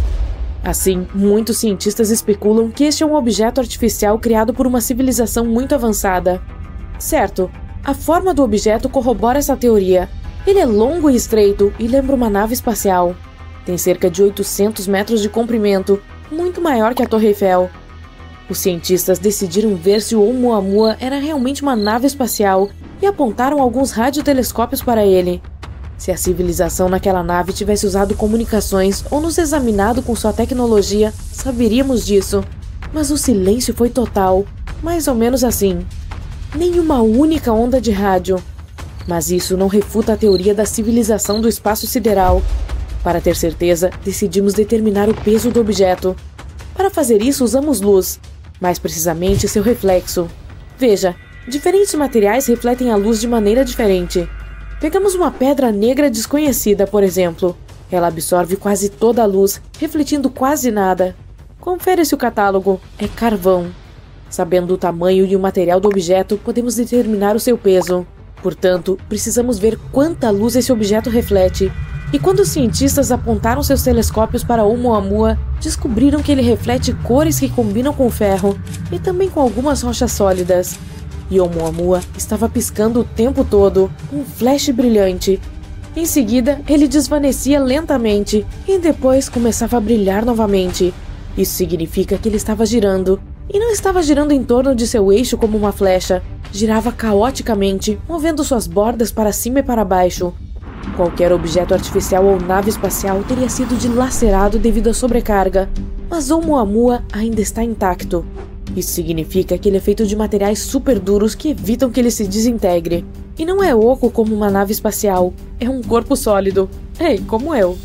Speaker 1: Assim, muitos cientistas especulam que este é um objeto artificial criado por uma civilização muito avançada. Certo, a forma do objeto corrobora essa teoria. Ele é longo e estreito e lembra uma nave espacial. Tem cerca de 800 metros de comprimento, muito maior que a Torre Eiffel. Os cientistas decidiram ver se o Oumuamua era realmente uma nave espacial e apontaram alguns radiotelescópios para ele. Se a civilização naquela nave tivesse usado comunicações ou nos examinado com sua tecnologia, saberíamos disso. Mas o silêncio foi total, mais ou menos assim. Nenhuma única onda de rádio. Mas isso não refuta a teoria da civilização do espaço sideral. Para ter certeza, decidimos determinar o peso do objeto. Para fazer isso, usamos luz. Mais precisamente, seu reflexo. Veja, diferentes materiais refletem a luz de maneira diferente. Pegamos uma pedra negra desconhecida, por exemplo. Ela absorve quase toda a luz, refletindo quase nada. Confere-se o catálogo. É carvão. Sabendo o tamanho e o material do objeto, podemos determinar o seu peso. Portanto, precisamos ver quanta luz esse objeto reflete. E quando os cientistas apontaram seus telescópios para Oumuamua, descobriram que ele reflete cores que combinam com o ferro e também com algumas rochas sólidas. E Oumuamua estava piscando o tempo todo, um flash brilhante. Em seguida, ele desvanecia lentamente e depois começava a brilhar novamente. Isso significa que ele estava girando. E não estava girando em torno de seu eixo como uma flecha. Girava caoticamente, movendo suas bordas para cima e para baixo. Qualquer objeto artificial ou nave espacial teria sido dilacerado devido à sobrecarga, mas Oumuamua ainda está intacto. Isso significa que ele é feito de materiais super duros que evitam que ele se desintegre. E não é oco como uma nave espacial, é um corpo sólido. Ei, como eu.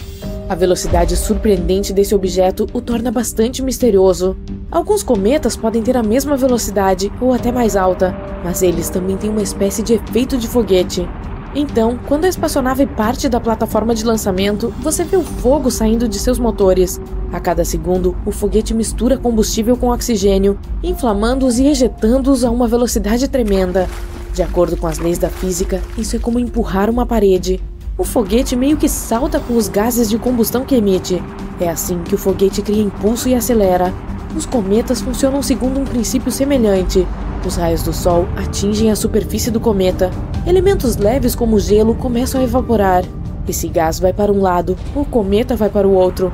Speaker 1: A velocidade surpreendente desse objeto o torna bastante misterioso. Alguns cometas podem ter a mesma velocidade ou até mais alta, mas eles também têm uma espécie de efeito de foguete. Então, quando a espaçonave parte da plataforma de lançamento, você vê o fogo saindo de seus motores. A cada segundo, o foguete mistura combustível com oxigênio, inflamando-os e ejetando-os a uma velocidade tremenda. De acordo com as leis da física, isso é como empurrar uma parede. O foguete meio que salta com os gases de combustão que emite. É assim que o foguete cria impulso e acelera. Os cometas funcionam segundo um princípio semelhante. Os raios do Sol atingem a superfície do cometa. Elementos leves como o gelo começam a evaporar. Esse gás vai para um lado, o cometa vai para o outro.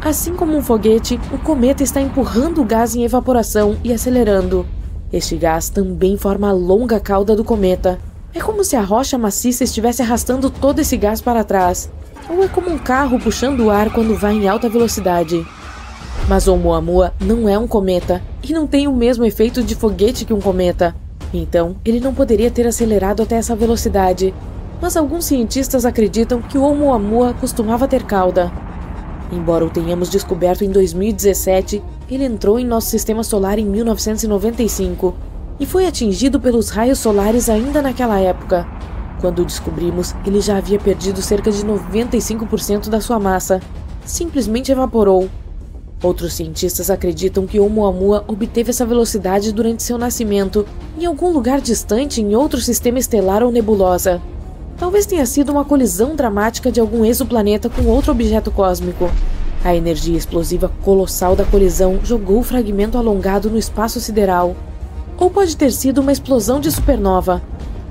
Speaker 1: Assim como um foguete, o cometa está empurrando o gás em evaporação e acelerando. Este gás também forma a longa cauda do cometa. É como se a rocha maciça estivesse arrastando todo esse gás para trás. Ou é como um carro puxando o ar quando vai em alta velocidade. Mas Oumuamua não é um cometa e não tem o mesmo efeito de foguete que um cometa. Então, ele não poderia ter acelerado até essa velocidade. Mas alguns cientistas acreditam que o Oumuamua costumava ter cauda. Embora o tenhamos descoberto em 2017, ele entrou em nosso sistema solar em 1995 e foi atingido pelos raios solares ainda naquela época. Quando o descobrimos, ele já havia perdido cerca de 95% da sua massa. Simplesmente evaporou. Outros cientistas acreditam que Oumuamua obteve essa velocidade durante seu nascimento, em algum lugar distante em outro sistema estelar ou nebulosa. Talvez tenha sido uma colisão dramática de algum exoplaneta com outro objeto cósmico. A energia explosiva colossal da colisão jogou o fragmento alongado no espaço sideral. Ou pode ter sido uma explosão de supernova.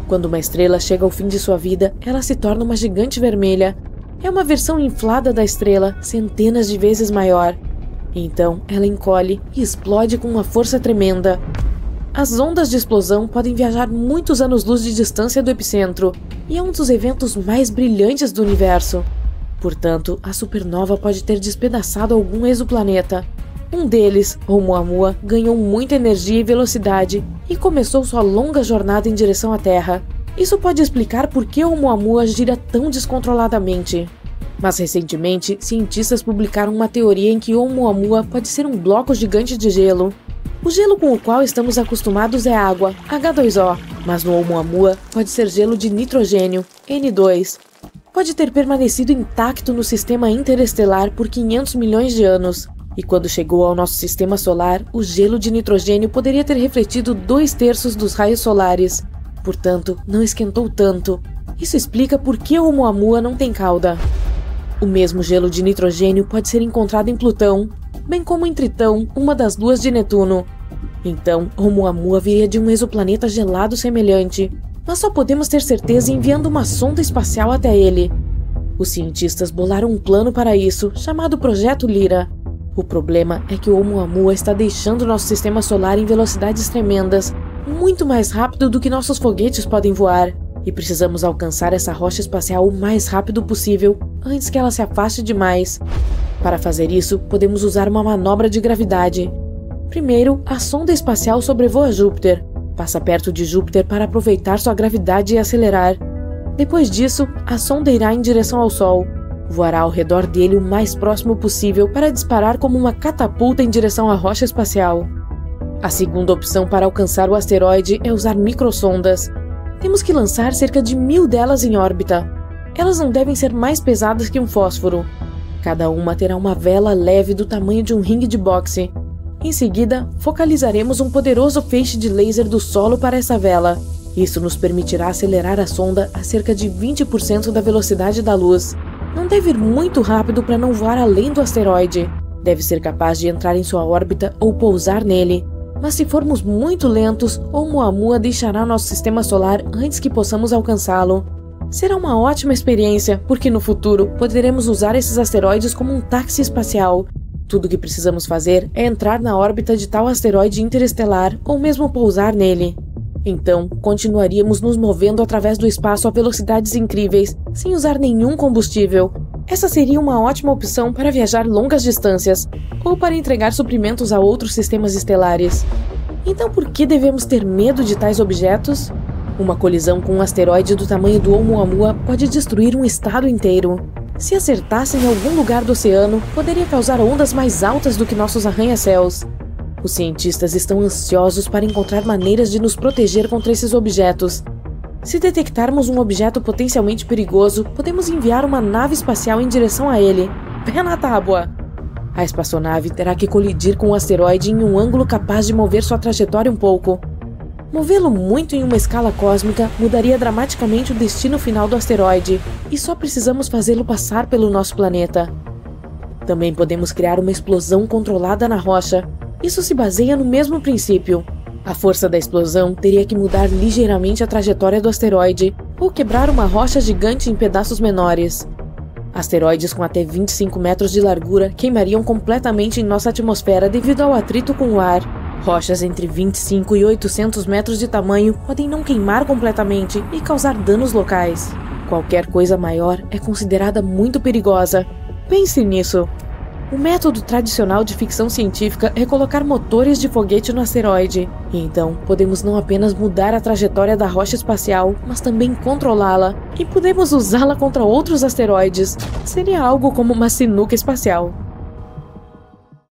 Speaker 1: Quando uma estrela chega ao fim de sua vida, ela se torna uma gigante vermelha. É uma versão inflada da estrela, centenas de vezes maior. Então, ela encolhe e explode com uma força tremenda. As ondas de explosão podem viajar muitos anos-luz de distância do epicentro, e é um dos eventos mais brilhantes do universo. Portanto, a supernova pode ter despedaçado algum exoplaneta. Um deles, Oumuamua, ganhou muita energia e velocidade e começou sua longa jornada em direção à Terra. Isso pode explicar por que Oumuamua gira tão descontroladamente. Mas recentemente, cientistas publicaram uma teoria em que Oumuamua pode ser um bloco gigante de gelo. O gelo com o qual estamos acostumados é água, H2O, mas no Oumuamua pode ser gelo de nitrogênio, N2. Pode ter permanecido intacto no sistema interestelar por 500 milhões de anos. E quando chegou ao nosso sistema solar, o gelo de nitrogênio poderia ter refletido 2/3 dos raios solares. Portanto, não esquentou tanto. Isso explica por que Oumuamua não tem cauda. O mesmo gelo de nitrogênio pode ser encontrado em Plutão, bem como em Tritão, uma das luas de Netuno. Então, Oumuamua viria de um exoplaneta gelado semelhante, mas só podemos ter certeza enviando uma sonda espacial até ele. Os cientistas bolaram um plano para isso, chamado Projeto Lyra. O problema é que Oumuamua está deixando nosso sistema solar em velocidades tremendas, muito mais rápido do que nossos foguetes podem voar, e precisamos alcançar essa rocha espacial o mais rápido possível, antes que ela se afaste demais. Para fazer isso, podemos usar uma manobra de gravidade. Primeiro, a sonda espacial sobrevoa Júpiter, passa perto de Júpiter para aproveitar sua gravidade e acelerar. Depois disso, a sonda irá em direção ao Sol. Voará ao redor dele o mais próximo possível para disparar como uma catapulta em direção à rocha espacial. A segunda opção para alcançar o asteroide é usar microsondas. Temos que lançar cerca de 1000 delas em órbita. Elas não devem ser mais pesadas que um fósforo. Cada uma terá uma vela leve do tamanho de um ringue de boxe. Em seguida, focalizaremos um poderoso feixe de laser do solo para essa vela. Isso nos permitirá acelerar a sonda a cerca de 20% da velocidade da luz. Não deve ir muito rápido para não voar além do asteroide. Deve ser capaz de entrar em sua órbita ou pousar nele. Mas se formos muito lentos, Oumuamua deixará nosso sistema solar antes que possamos alcançá-lo. Será uma ótima experiência, porque no futuro poderemos usar esses asteroides como um táxi espacial. Tudo o que precisamos fazer é entrar na órbita de tal asteroide interestelar ou mesmo pousar nele. Então, continuaríamos nos movendo através do espaço a velocidades incríveis, sem usar nenhum combustível. Essa seria uma ótima opção para viajar longas distâncias, ou para entregar suprimentos a outros sistemas estelares. Então por que devemos ter medo de tais objetos? Uma colisão com um asteroide do tamanho do Oumuamua pode destruir um estado inteiro. Se acertasse em algum lugar do oceano, poderia causar ondas mais altas do que nossos arranha-céus. Os cientistas estão ansiosos para encontrar maneiras de nos proteger contra esses objetos. Se detectarmos um objeto potencialmente perigoso, podemos enviar uma nave espacial em direção a ele. Pé na tábua! A espaçonave terá que colidir com o asteroide em um ângulo capaz de mover sua trajetória um pouco. Movê-lo muito em uma escala cósmica mudaria dramaticamente o destino final do asteroide, e só precisamos fazê-lo passar pelo nosso planeta. Também podemos criar uma explosão controlada na rocha. Isso se baseia no mesmo princípio. A força da explosão teria que mudar ligeiramente a trajetória do asteroide, ou quebrar uma rocha gigante em pedaços menores. Asteroides com até 25 metros de largura queimariam completamente em nossa atmosfera devido ao atrito com o ar. Rochas entre 25 e 800 metros de tamanho podem não queimar completamente e causar danos locais. Qualquer coisa maior é considerada muito perigosa. Pense nisso. O método tradicional de ficção científica é colocar motores de foguete no asteroide. E então, podemos não apenas mudar a trajetória da rocha espacial, mas também controlá-la. E podemos usá-la contra outros asteroides. Seria algo como uma sinuca espacial.